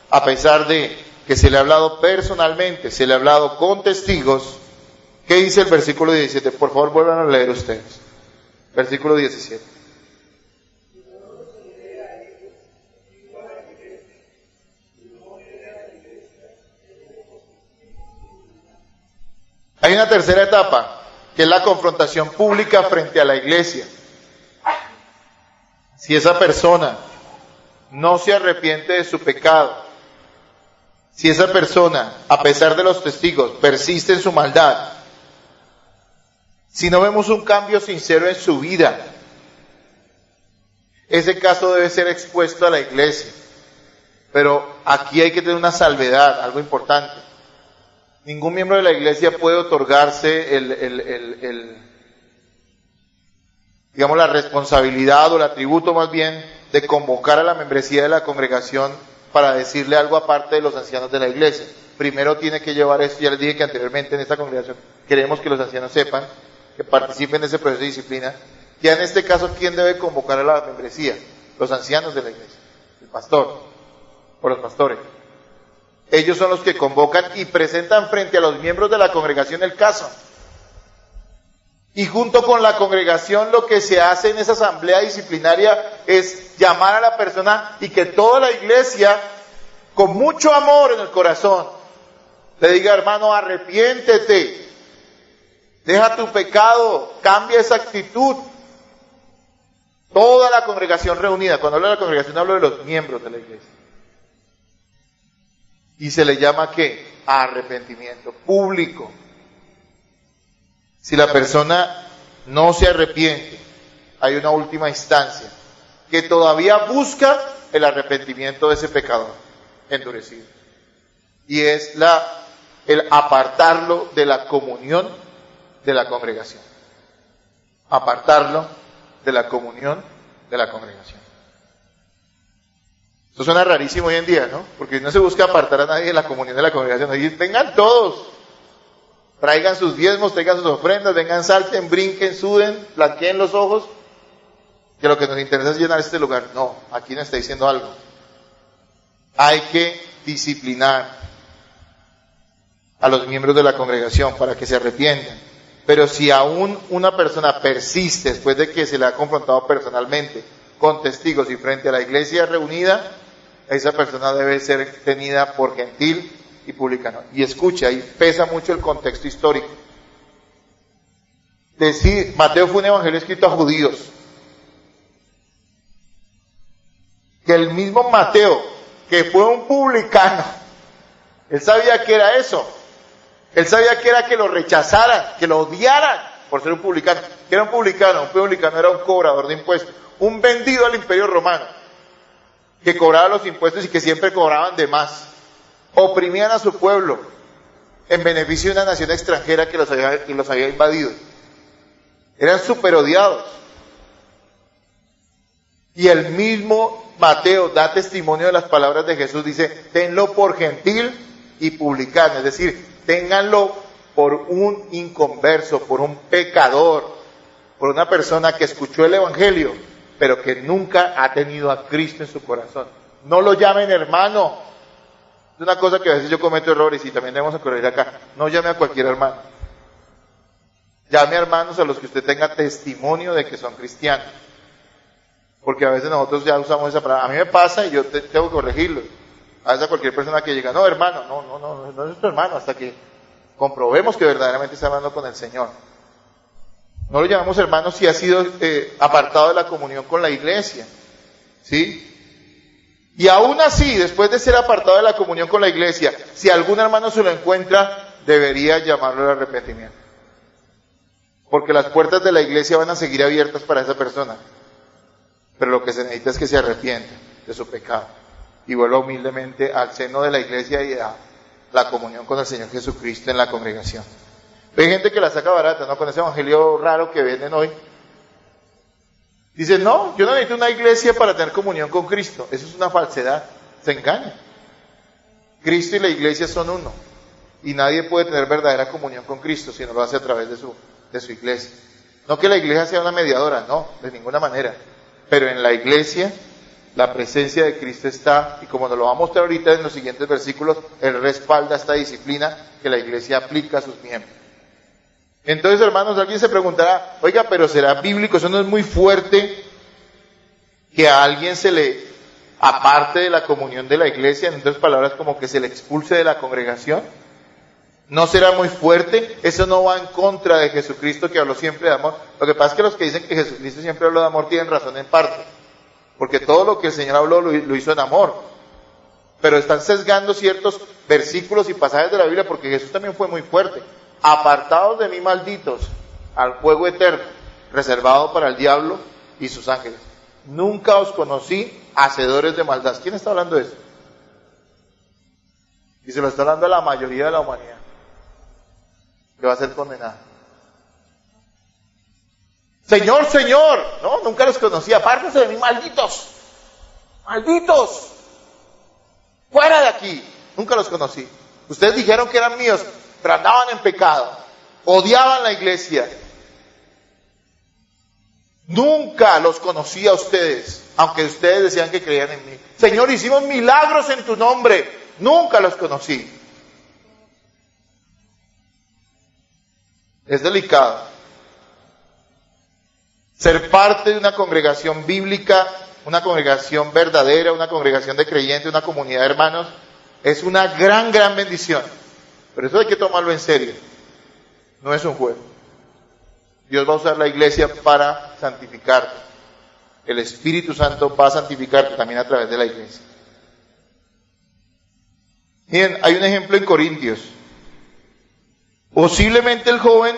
[SPEAKER 1] a pesar de que se le ha hablado personalmente, se le ha hablado con testigos, ¿qué dice el versículo 17? Por favor, vuelvan a leer ustedes. Versículo 17. Hay una tercera etapa, que es la confrontación pública frente a la iglesia. Si esa persona no se arrepiente de su pecado, si esa persona, a pesar de los testigos, persiste en su maldad, si no vemos un cambio sincero en su vida, ese caso debe ser expuesto a la iglesia. Pero aquí hay que tener una salvedad, algo importante. Ningún miembro de la iglesia puede otorgarse digamos, la responsabilidad o el atributo más bien de convocar a la membresía de la congregación para decirle algo aparte de los ancianos de la iglesia. Primero tiene que llevar esto, ya les dije que anteriormente en esta congregación queremos que los ancianos sepan, que participen de ese proceso de disciplina. Ya en este caso, ¿quién debe convocar a la membresía? Los ancianos de la iglesia, el pastor o los pastores. Ellos son los que convocan y presentan frente a los miembros de la congregación el caso. Y junto con la congregación lo que se hace en esa asamblea disciplinaria es llamar a la persona y que toda la iglesia, con mucho amor en el corazón, le diga, hermano, arrepiéntete. Deja tu pecado, cambia esa actitud. Toda la congregación reunida, cuando hablo de la congregación hablo de los miembros de la iglesia. Y se le llama ¿qué? Arrepentimiento público. Si la persona no se arrepiente, hay una última instancia, que todavía busca el arrepentimiento de ese pecador endurecido. Y es el apartarlo de la comunión de la congregación. Apartarlo de la comunión de la congregación. Esto suena rarísimo hoy en día, ¿no? Porque no se busca apartar a nadie de la comunión de la congregación. Y vengan todos, traigan sus diezmos, traigan sus ofrendas, vengan, salten, brinquen, suden, blanqueen los ojos, que lo que nos interesa es llenar este lugar. No, aquí nos está diciendo algo. Hay que disciplinar a los miembros de la congregación para que se arrepientan. Pero si aún una persona persiste después de que se le ha confrontado personalmente con testigos y frente a la iglesia reunida, esa persona debe ser tenida por gentil y publicano. Y escuche, ahí pesa mucho el contexto histórico. Mateo fue un evangelio escrito a judíos. Que el mismo Mateo, que fue un publicano, él sabía que era eso. Él sabía que era que lo rechazaran, que lo odiaran por ser un publicano. ¿Qué era un publicano? Un publicano era un cobrador de impuestos, un vendido al imperio romano, que cobraba los impuestos y que siempre cobraban de más. Oprimían a su pueblo en beneficio de una nación extranjera que los había invadido. Eran súper odiados. Y el mismo Mateo da testimonio de las palabras de Jesús, dice, tenlo por gentil y publicano, es decir, ténganlo por un inconverso, por un pecador, por una persona que escuchó el evangelio, pero que nunca ha tenido a Cristo en su corazón. No lo llamen hermano. Es una cosa que a veces yo cometo errores y también debemos corregir acá. No llame a cualquier hermano. Llame a hermanos a los que usted tenga testimonio de que son cristianos. Porque a veces nosotros ya usamos esa palabra. A mí me pasa y yo tengo que corregirlo. A veces a cualquier persona que llega, no hermano, no es nuestro hermano, hasta que comprobemos que verdaderamente está hablando con el Señor. No lo llamamos hermano si ha sido apartado de la comunión con la iglesia. ¿Sí? Y aún así, después de ser apartado de la comunión con la iglesia, si algún hermano se lo encuentra, debería llamarlo al arrepentimiento. Porque las puertas de la iglesia van a seguir abiertas para esa persona. Pero lo que se necesita es que se arrepienta de su pecado y vuelva humildemente al seno de la iglesia y a la comunión con el Señor Jesucristo en la congregación. Hay gente que la saca barata, ¿no? Con ese evangelio raro que venden hoy. Dice, no, yo no necesito una iglesia para tener comunión con Cristo. Eso es una falsedad, se engaña. Cristo y la iglesia son uno. Y nadie puede tener verdadera comunión con Cristo si no lo hace a través de su iglesia. No que la iglesia sea una mediadora, no, de ninguna manera. Pero en la iglesia, la presencia de Cristo está, y como nos lo va a mostrar ahorita en los siguientes versículos, Él respalda esta disciplina que la iglesia aplica a sus miembros. Entonces, hermanos, alguien se preguntará, oiga, pero ¿será bíblico? ¿Eso no es muy fuerte que a alguien se le aparte de la comunión de la iglesia? En otras palabras, como que se le expulse de la congregación. ¿No será muy fuerte? Eso no va en contra de Jesucristo, que habló siempre de amor. Lo que pasa es que los que dicen que Jesucristo siempre habló de amor tienen razón en parte. Porque todo lo que el Señor habló lo hizo en amor. Pero están sesgando ciertos versículos y pasajes de la Biblia, porque Jesús también fue muy fuerte. Apartados de mí, malditos, al fuego eterno, reservado para el diablo y sus ángeles. Nunca os conocí, hacedores de maldad. ¿Quién está hablando de eso? Y se lo está hablando a la mayoría de la humanidad, que va a ser condenada. Señor, Señor, no, nunca los conocí, apártense de mí, malditos, malditos, fuera de aquí, nunca los conocí. Ustedes dijeron que eran míos, pero andaban en pecado, odiaban la iglesia. Nunca los conocí a ustedes, aunque ustedes decían que creían en mí. Señor, hicimos milagros en tu nombre, nunca los conocí. Es delicado. Ser parte de una congregación bíblica, una congregación verdadera, una congregación de creyentes, una comunidad de hermanos, es una gran bendición. Pero eso hay que tomarlo en serio. No es un juego. Dios va a usar la iglesia para santificarte. El Espíritu Santo va a santificarte también a través de la iglesia. Miren, hay un ejemplo en Corintios. Posiblemente el joven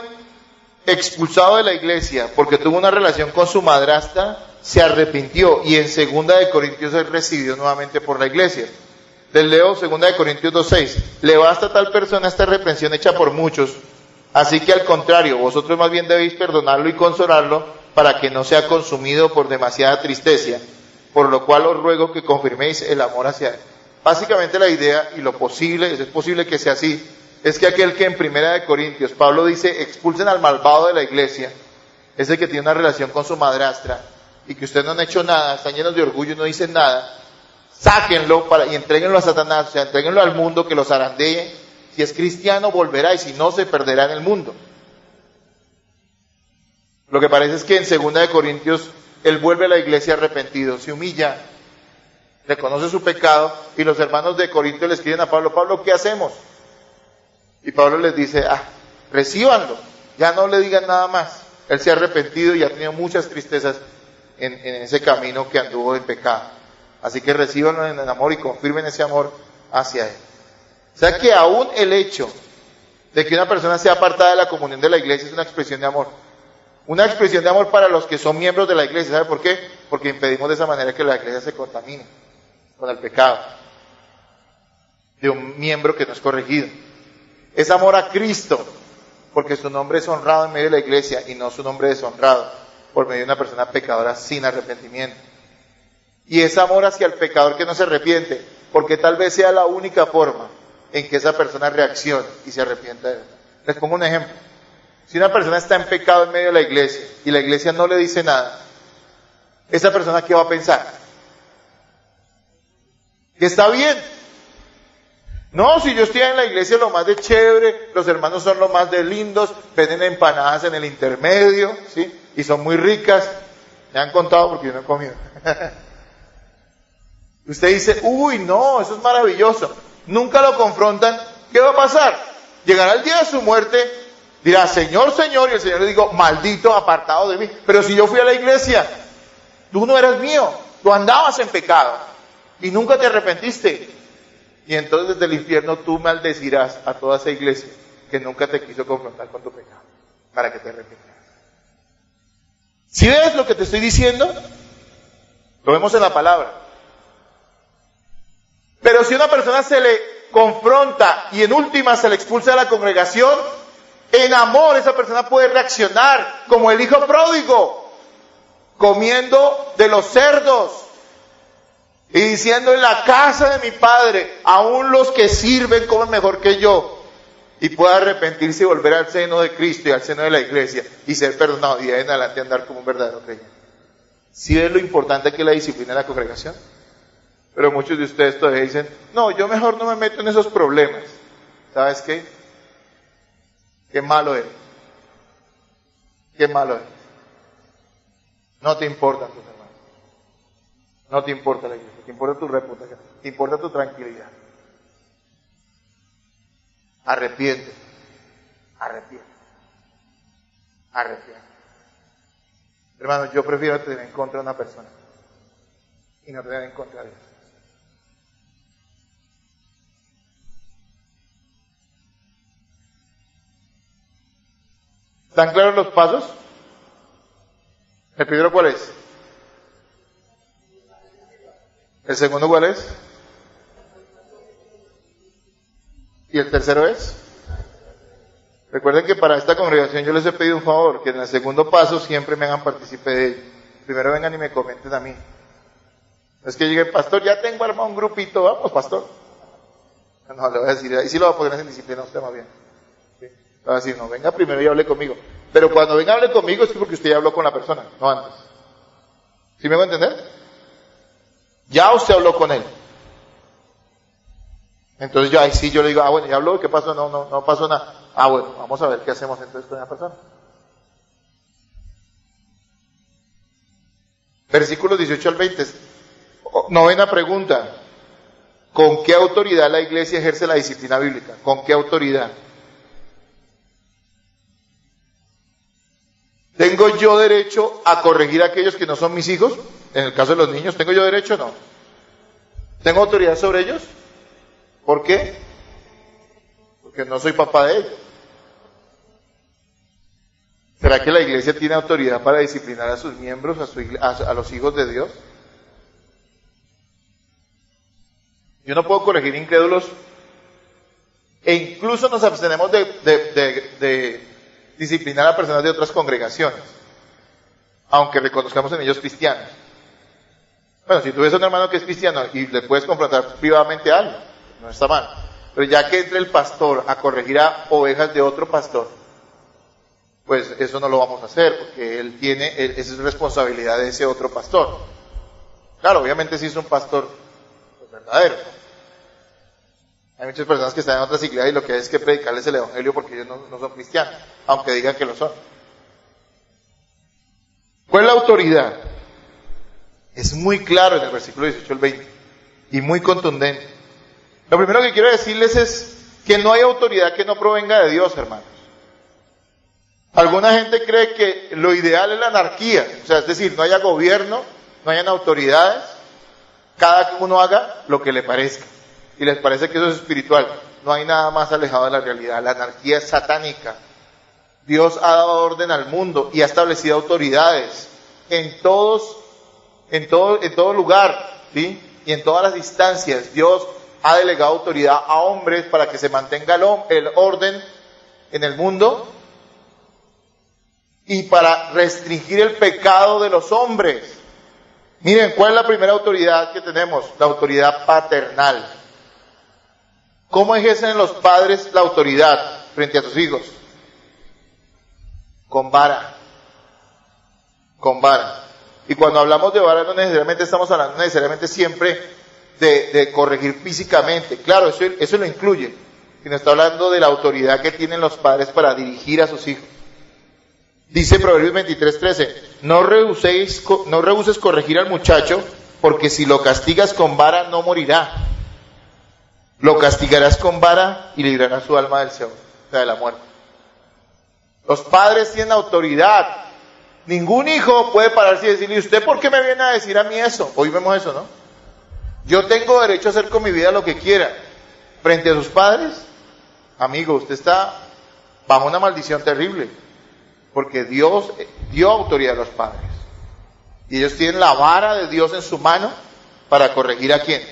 [SPEAKER 1] expulsado de la iglesia porque tuvo una relación con su madrastra se arrepintió y en 2 de Corintios es recibido nuevamente por la iglesia. Les leo 2 de Corintios 2:6. Le basta a tal persona esta reprensión hecha por muchos, así que al contrario, vosotros más bien debéis perdonarlo y consolarlo para que no sea consumido por demasiada tristeza, por lo cual os ruego que confirméis el amor hacia él. Básicamente la idea, y lo posible, es posible que sea así, es que aquel que en 1 de Corintios, Pablo dice, expulsen al malvado de la iglesia, es el que tiene una relación con su madrastra, y que ustedes no han hecho nada, están llenos de orgullo y no dicen nada, sáquenlo y entréguenlo a Satanás, o sea, entréguenlo al mundo que los zarandee. Si es cristiano volverá y si no se perderá en el mundo. Lo que parece es que en 2 de Corintios él vuelve a la iglesia arrepentido, se humilla, reconoce su pecado y los hermanos de Corinto le escriben a Pablo, Pablo, ¿qué hacemos? Y Pablo les dice, recíbanlo, ya no le digan nada más. Él se ha arrepentido y ha tenido muchas tristezas en ese camino que anduvo en pecado. Así que recíbanlo en el amor y confirmen ese amor hacia él. O sea que aún el hecho de que una persona sea apartada de la comunión de la iglesia es una expresión de amor. Una expresión de amor para los que son miembros de la iglesia. ¿Sabe por qué? Porque impedimos de esa manera que la iglesia se contamine con el pecado de un miembro que no es corregido. Es amor a Cristo, porque su nombre es honrado en medio de la iglesia y no su nombre deshonrado por medio de una persona pecadora sin arrepentimiento. Y es amor hacia el pecador que no se arrepiente, porque tal vez sea la única forma en que esa persona reaccione y se arrepienta de verdad. Les pongo un ejemplo. Si una persona está en pecado en medio de la iglesia y la iglesia no le dice nada, ¿esa persona qué va a pensar? Que está bien. No, si yo estoy en la iglesia lo más de chévere, los hermanos son lo más de lindos, venden empanadas en el intermedio, ¿sí? Y son muy ricas. Me han contado porque yo no he comido. Usted dice, uy, no, eso es maravilloso. Nunca lo confrontan. ¿Qué va a pasar? Llegará el día de su muerte, dirá, Señor, Señor, y el Señor le digo, maldito, apartado de mí. Pero si yo fui a la iglesia, tú no eras mío, tú andabas en pecado y nunca te arrepentiste. Y entonces desde el infierno tú maldecirás a toda esa iglesia que nunca te quiso confrontar con tu pecado, para que te arrepientas. ¿Sí ves lo que te estoy diciendo? Lo vemos en la palabra. Pero si una persona se le confronta y en última se le expulsa de la congregación, en amor esa persona puede reaccionar como el hijo pródigo, comiendo de los cerdos y diciendo, en la casa de mi padre, aún los que sirven comen mejor que yo, y pueda arrepentirse y volver al seno de Cristo y al seno de la iglesia y ser perdonado y de ahí en adelante andar como un verdadero creyente. ¿Sí ves lo importante que es la disciplina de la congregación? Pero muchos de ustedes todavía dicen, no, yo mejor no me meto en esos problemas. ¿Sabes qué? Qué malo eres. Qué malo eres. No te importan tus hermanos. No te importa la iglesia, te importa tu reputación, te importa tu tranquilidad. Arrepiente. Hermanos, yo prefiero tener en contra de una persona y no tener en contra de Dios. ¿Están claros los pasos? ¿El primero cuál es? ¿El segundo cuál es? ¿Y el tercero es? Recuerden que para esta congregación yo les he pedido un favor, que en el segundo paso siempre me hagan partícipe de ello. Primero vengan y me comenten a mí. Es que llegue, pastor, ya tengo armado un grupito, vamos, pastor. No, le voy a decir, ahí sí lo va a poner en disciplina usted más bien. ¿Sí? Le voy a decir, no, venga primero y hable conmigo. Pero cuando venga hable conmigo es porque usted ya habló con la persona, no antes. ¿Sí me va a entender? Ya usted habló con él. Entonces ahí sí yo le digo, bueno, ya habló, ¿qué pasó? No pasó nada. Bueno, vamos a ver qué hacemos entonces con esa persona. Versículos 18 al 20. Novena pregunta. ¿Con qué autoridad la iglesia ejerce la disciplina bíblica? ¿Con qué autoridad? ¿Tengo yo derecho a corregir a aquellos que no son mis hijos? En el caso de los niños, ¿tengo yo derecho o no? ¿Tengo autoridad sobre ellos? ¿Por qué? Porque no soy papá de ellos. ¿Será que la iglesia tiene autoridad para disciplinar a sus miembros, a los hijos de Dios? Yo no puedo corregir incrédulos e incluso nos abstenemos de disciplinar a personas de otras congregaciones, aunque reconozcamos en ellos cristianos. Bueno, si tú ves a un hermano que es cristiano y le puedes confrontar privadamente algo, no está mal. Pero ya que entre el pastor a corregir a ovejas de otro pastor, pues eso no lo vamos a hacer, porque esa es responsabilidad de ese otro pastor. Claro, obviamente si es un pastor pues, verdadero. Hay muchas personas que están en otras iglesias y lo que hay es que predicarles el evangelio porque ellos no son cristianos, aunque digan que lo son. ¿Cuál es la autoridad? Es muy claro en el versículo 18 al 20 y muy contundente. Lo primero que quiero decirles es que no hay autoridad que no provenga de Dios, hermanos. Alguna gente cree que lo ideal es la anarquía, o sea, es decir, no haya gobierno, no hayan autoridades, cada uno haga lo que le parezca. Y les parece que eso es espiritual. No hay nada más alejado de la realidad. La anarquía es satánica. Dios ha dado orden al mundo y ha establecido autoridades en todo lugar, ¿sí? Y en todas las instancias. Dios ha delegado autoridad a hombres para que se mantenga el orden en el mundo y para restringir el pecado de los hombres. Miren, ¿cuál es la primera autoridad que tenemos? La autoridad paternal. ¿Cómo ejercen los padres la autoridad frente a sus hijos? Con vara. Con vara. Y cuando hablamos de vara no necesariamente estamos hablando necesariamente siempre de corregir físicamente. Claro, eso lo incluye. Sino está hablando de la autoridad que tienen los padres para dirigir a sus hijos. Dice Proverbios 23:13, no rehuses corregir al muchacho, porque si lo castigas con vara no morirá. Lo castigarás con vara y librarás su alma del Seol, o sea, de la muerte. Los padres tienen autoridad. Ningún hijo puede pararse y decirle, ¿usted por qué me viene a decir a mí eso? Hoy vemos eso, ¿no? Yo tengo derecho a hacer con mi vida lo que quiera. Frente a sus padres, amigo, usted está bajo una maldición terrible. Porque Dios dio autoridad a los padres. Y ellos tienen la vara de Dios en su mano para corregir a quién?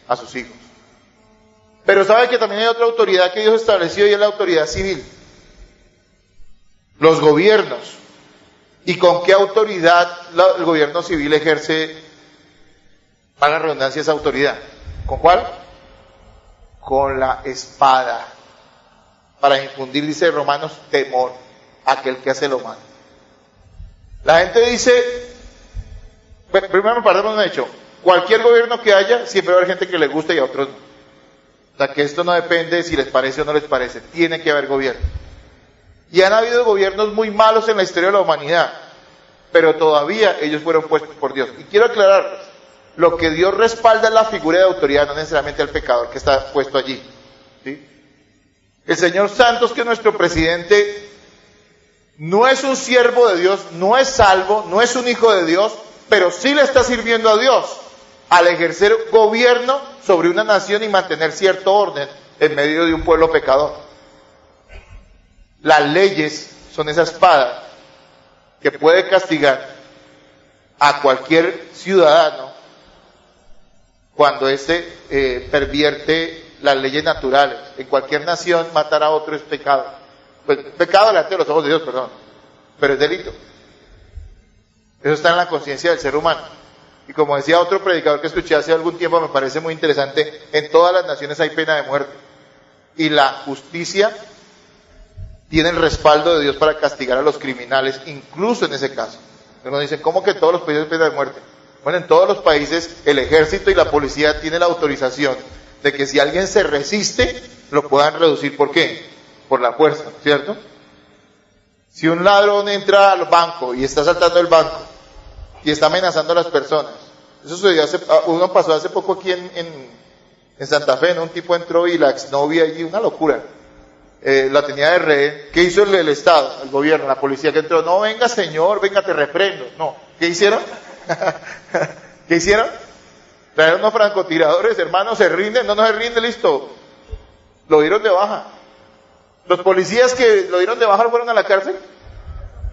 [SPEAKER 1] A sus hijos. Pero sabe que también hay otra autoridad que Dios estableció y es la autoridad civil. Los gobiernos. ¿Y con qué autoridad el gobierno civil ejerce, para la redundancia, esa autoridad? ¿Con cuál? Con la espada. Para infundir, dice Romanos, temor a aquel que hace lo malo. La gente dice, primero me parece un hecho, cualquier gobierno que haya, siempre va a haber gente que le gusta y a otros no. O sea, que esto no depende de si les parece o no les parece. Tiene que haber gobierno. Y han habido gobiernos muy malos en la historia de la humanidad. Pero todavía ellos fueron puestos por Dios. Y quiero aclararles, lo que Dios respalda es la figura de autoridad, no necesariamente al pecador que está puesto allí. ¿Sí? El señor Santos, que es nuestro presidente, no es un siervo de Dios, no es salvo, no es un hijo de Dios, pero sí le está sirviendo a Dios al ejercer gobierno sobre una nación y mantener cierto orden en medio de un pueblo pecador. Las leyes son esa espada que puede castigar a cualquier ciudadano cuando éste pervierte las leyes naturales. En cualquier nación matar a otro es pecado. Pues pecado delante de los ojos de Dios, perdón, pero es delito. Eso está en la conciencia del ser humano. Y como decía otro predicador que escuché hace algún tiempo, me parece muy interesante, en todas las naciones hay pena de muerte. Y la justicia tiene el respaldo de Dios para castigar a los criminales, incluso en ese caso. Uno dice, ¿cómo que en todos los países hay pena de muerte? Bueno, en todos los países el ejército y la policía tienen la autorización de que si alguien se resiste, lo puedan reducir. ¿Por qué? Por la fuerza, ¿cierto? Si un ladrón entra al banco y está asaltando el banco y está amenazando a las personas, eso sucedió uno pasó hace poco aquí en Santa Fe, ¿no? Un tipo entró y la exnovia allí, una locura. la tenía de rehén. ¿Qué hizo el Estado, el gobierno, la policía que entró? No, venga señor, venga, te reprendo. No, ¿qué hicieron? ¿Qué hicieron? Trajeron unos francotiradores, hermanos, se rinden, no se rinde, listo. Lo dieron de baja. ¿Los policías que lo dieron de baja fueron a la cárcel?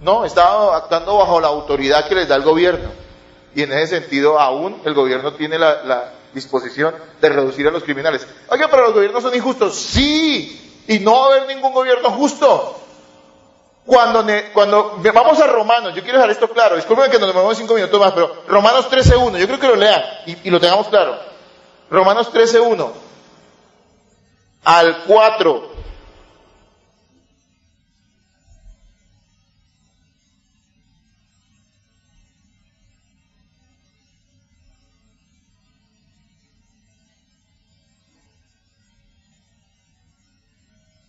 [SPEAKER 1] No, estaban actuando bajo la autoridad que les da el gobierno. Y en ese sentido, aún el gobierno tiene la disposición de reducir a los criminales. Oiga, pero los gobiernos son injustos. Sí, y no va a haber ningún gobierno justo. Cuando vamos a Romanos, yo quiero dejar esto claro, disculpen que nos movemos 5 minutos más, pero Romanos 13:1, yo creo que lo lean y lo tengamos claro. Romanos 13:1 al 4.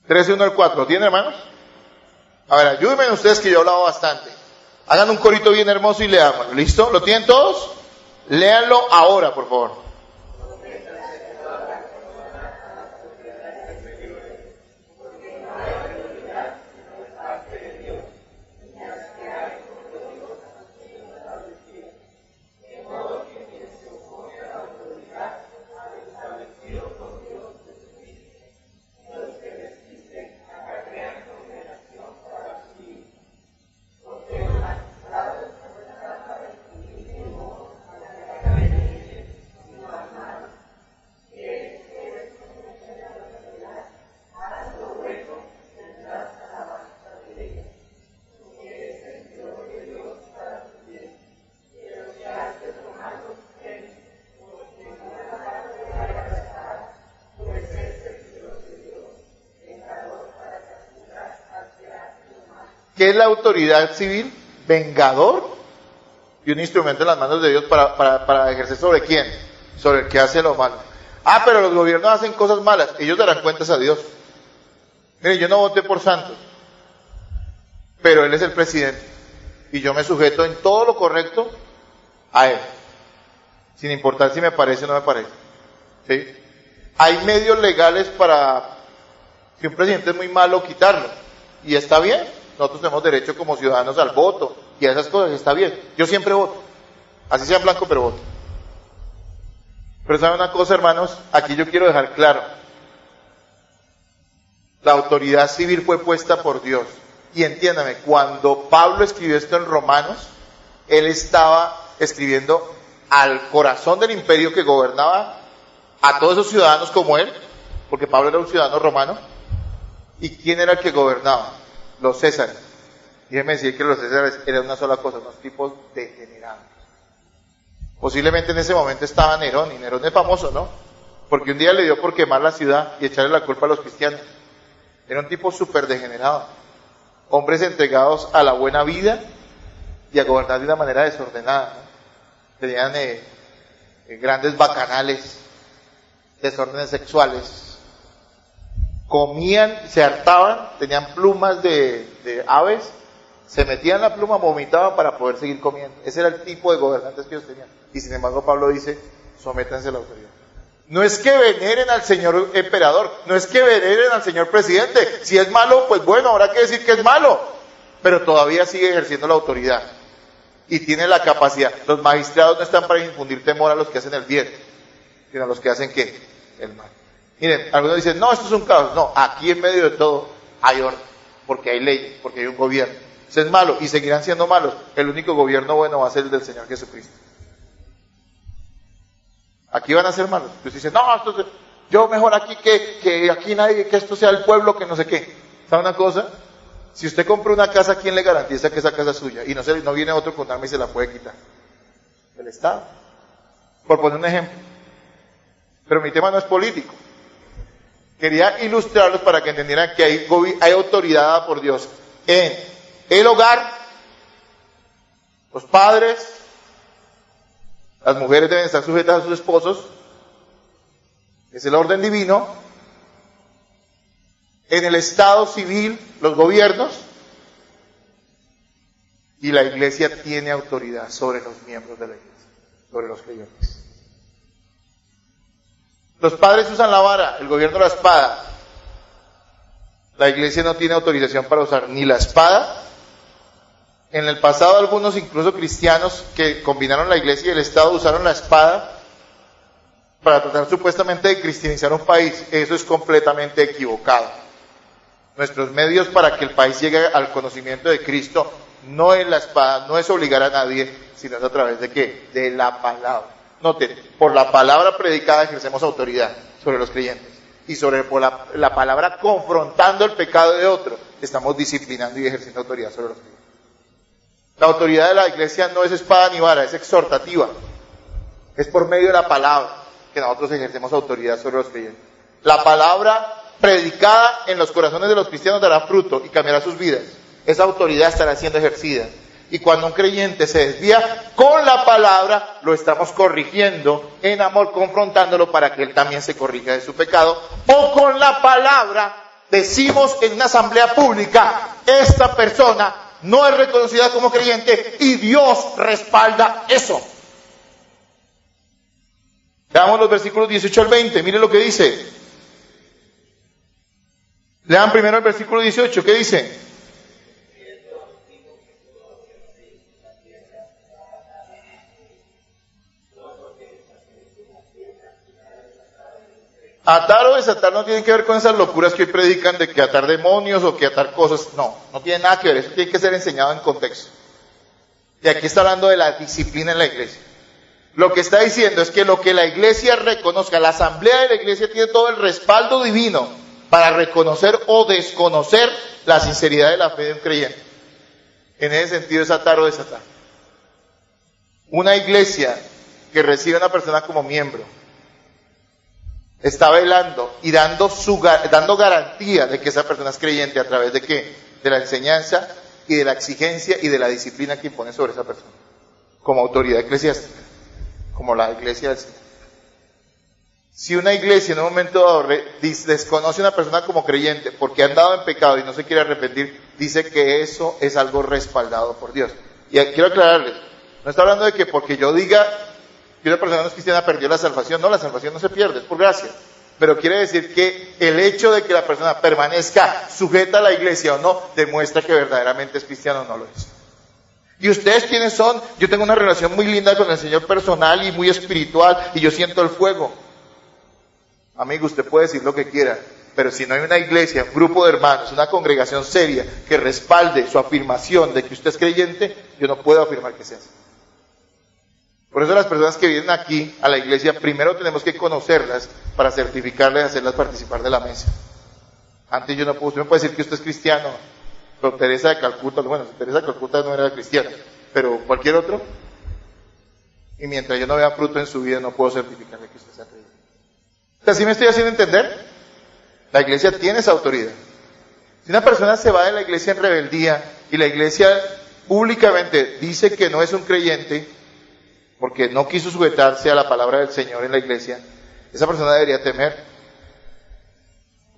[SPEAKER 1] ¿13:1 al 4? ¿Lo tienen, hermanos? A ver, ayúdenme ustedes que yo he hablado bastante. Hagan un corito bien hermoso y leámoslo. ¿Listo? ¿Lo tienen todos? Léanlo ahora, por favor. ¿Qué es la autoridad civil? Vengador y un instrumento en las manos de Dios para ejercer ¿sobre quién? Sobre el que hace lo malo. Ah, pero los gobiernos hacen cosas malas, ellos darán cuentas a Dios. Mire, yo no voté por Santos, pero él es el presidente y yo me sujeto en todo lo correcto a él, sin importar si me parece o no me parece. ¿Sí? Hay medios legales para, si un presidente es muy malo, quitarlo, y está bien. Nosotros tenemos derecho como ciudadanos al voto y a esas cosas, está bien. Yo siempre voto, así sea blanco, pero voto. Pero ¿saben una cosa, hermanos? Aquí yo quiero dejar claro. La autoridad civil fue puesta por Dios. Y entiéndame, cuando Pablo escribió esto en Romanos, él estaba escribiendo al corazón del imperio que gobernaba a todos esos ciudadanos como él, porque Pablo era un ciudadano romano. ¿Y quién era el que gobernaba? Los Césares. Déjenme decir que los Césares eran una sola cosa, unos tipos degenerados. Posiblemente en ese momento estaba Nerón, y Nerón es famoso, ¿no? Porque un día le dio por quemar la ciudad y echarle la culpa a los cristianos. Era un tipo súper degenerado. Hombres entregados a la buena vida y a gobernar de una manera desordenada, ¿no? Tenían grandes bacanales, desórdenes sexuales. Comían, se hartaban, tenían plumas de aves, se metían la pluma, vomitaban para poder seguir comiendo. Ese era el tipo de gobernantes que ellos tenían. Y sin embargo Pablo dice, sométanse a la autoridad. No es que veneren al señor emperador, no es que veneren al señor presidente. Si es malo, pues bueno, habrá que decir que es malo. Pero todavía sigue ejerciendo la autoridad. Y tiene la capacidad. Los magistrados no están para infundir temor a los que hacen el bien, sino a los que hacen ¿qué? El mal. Miren, algunos dicen, no, esto es un caos. No, aquí en medio de todo hay orden, porque hay leyes, porque hay un gobierno. Eso es malo y seguirán siendo malos. El único gobierno bueno va a ser el del Señor Jesucristo. Aquí van a ser malos. Entonces dicen, no, yo mejor aquí que aquí nadie, que esto sea el pueblo, que no sé qué. ¿Sabe una cosa? Si usted compra una casa, ¿quién le garantiza que esa casa es suya? Y no viene otro con arma y se la puede quitar. El Estado. Por poner un ejemplo. Pero mi tema no es político. Quería ilustrarlos para que entendieran que hay autoridad dada por Dios en el hogar, los padres, las mujeres deben estar sujetas a sus esposos, es el orden divino, en el estado civil, los gobiernos, y la iglesia tiene autoridad sobre los miembros de la iglesia, sobre los creyentes. Los padres usan la vara, el gobierno la espada. La iglesia no tiene autorización para usar ni la espada. En el pasado algunos, incluso cristianos, que combinaron la iglesia y el Estado, usaron la espada para tratar supuestamente de cristianizar un país. Eso es completamente equivocado. Nuestros medios para que el país llegue al conocimiento de Cristo no es la espada, no es obligar a nadie, sino es a través de ¿qué? De la palabra. Noten, por la palabra predicada ejercemos autoridad sobre los creyentes. Y por la palabra confrontando el pecado de otro, estamos disciplinando y ejerciendo autoridad sobre los creyentes. La autoridad de la iglesia no es espada ni vara, es exhortativa. Es por medio de la palabra que nosotros ejercemos autoridad sobre los creyentes. La palabra predicada en los corazones de los cristianos dará fruto y cambiará sus vidas. Esa autoridad estará siendo ejercida. Y cuando un creyente se desvía con la palabra, lo estamos corrigiendo en amor, confrontándolo para que él también se corrija de su pecado. O con la palabra decimos en una asamblea pública, esta persona no es reconocida como creyente y Dios respalda eso. Veamos los versículos 18 al 20, miren lo que dice. Lean primero el versículo 18, ¿qué dice? Atar o desatar no tiene que ver con esas locuras que hoy predican de que atar demonios o que atar cosas. No tiene nada que ver. Eso tiene que ser enseñado en contexto. Y aquí está hablando de la disciplina en la iglesia. Lo que está diciendo es que lo que la iglesia reconozca, la asamblea de la iglesia tiene todo el respaldo divino para reconocer o desconocer la sinceridad de la fe de un creyente. En ese sentido es atar o desatar. Una iglesia que recibe a una persona como miembro está velando y dando garantía de que esa persona es creyente a través de ¿qué? De la enseñanza y de la exigencia y de la disciplina que impone sobre esa persona, como autoridad eclesiástica, como la iglesia del Señor. Si una iglesia en un momento dado desconoce a una persona como creyente porque ha andado en pecado y no se quiere arrepentir, dice que eso es algo respaldado por Dios. Y quiero aclararles, no está hablando de que porque yo diga que una persona no es cristiana perdió la salvación. No, la salvación no se pierde, es por gracia. Pero quiere decir que el hecho de que la persona permanezca sujeta a la iglesia o no, demuestra que verdaderamente es cristiano o no lo es. ¿Y ustedes quiénes son? Yo tengo una relación muy linda con el Señor personal y muy espiritual y yo siento el fuego. Amigo, usted puede decir lo que quiera, pero si no hay una iglesia, un grupo de hermanos, una congregación seria que respalde su afirmación de que usted es creyente, yo no puedo afirmar que sea así. Por eso las personas que vienen aquí a la iglesia, primero tenemos que conocerlas para certificarlas y hacerlas participar de la mesa. Antes yo no puedo, usted me puede decir que usted es cristiano, pero Teresa de Calcuta, bueno, Teresa de Calcuta no era cristiana, pero cualquier otro, y mientras yo no vea fruto en su vida no puedo certificarle que usted sea creyente. ¿Así me estoy haciendo entender? La iglesia tiene esa autoridad. Si una persona se va de la iglesia en rebeldía y la iglesia públicamente dice que no es un creyente, porque no quiso sujetarse a la palabra del Señor en la iglesia, esa persona debería temer,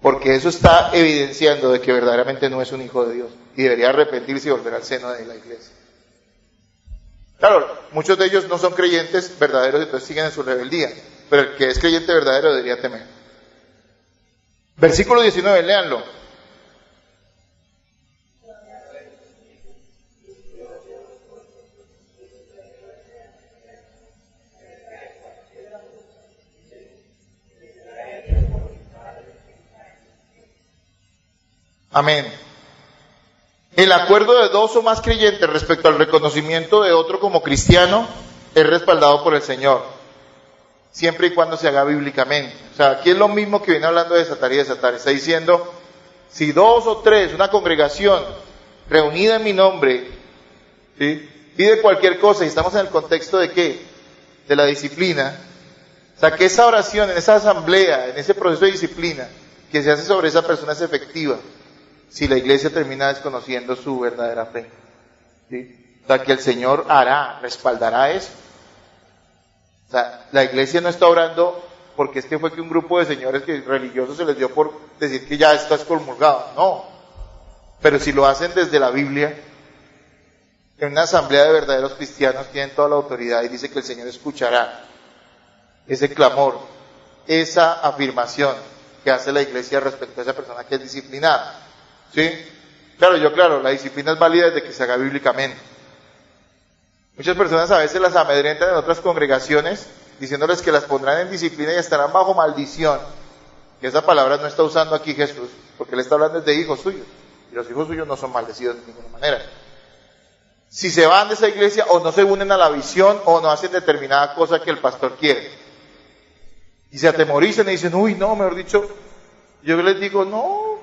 [SPEAKER 1] porque eso está evidenciando de que verdaderamente no es un hijo de Dios, y debería arrepentirse y volver al seno de la iglesia. Claro, muchos de ellos no son creyentes verdaderos, entonces siguen en su rebeldía, pero el que es creyente verdadero debería temer. Versículo 19, léanlo. Amén. El acuerdo de dos o más creyentes respecto al reconocimiento de otro como cristiano es respaldado por el Señor, siempre y cuando se haga bíblicamente. O sea, aquí es lo mismo que viene hablando de desatar y desatar. Está diciendo, si dos o tres, una congregación reunida en mi nombre, ¿sí?, pide cualquier cosa, y estamos en el contexto de ¿qué? De la disciplina. O sea, que esa oración, en esa asamblea, en ese proceso de disciplina que se hace sobre esa persona es efectiva si la iglesia termina desconociendo su verdadera fe. ¿Sí? O sea, que el Señor respaldará eso. O sea, la iglesia no está orando porque es que fue que un grupo de señores religiosos se les dio por decir que ya estás comulgado. No. Pero si lo hacen desde la Biblia, en una asamblea de verdaderos cristianos tienen toda la autoridad y dice que el Señor escuchará ese clamor, esa afirmación que hace la iglesia respecto a esa persona que es disciplinada. ¿Sí? Claro, la disciplina es válida desde que se haga bíblicamente. Muchas personas a veces las amedrentan en otras congregaciones, diciéndoles que las pondrán en disciplina y estarán bajo maldición. Que esa palabra no está usando aquí Jesús, porque Él está hablando de hijos suyos. Y los hijos suyos no son maldecidos de ninguna manera. Si se van de esa iglesia o no se unen a la visión o no hacen determinada cosa que el pastor quiere. Y se atemorizan y dicen, uy, no, mejor dicho, yo les digo, no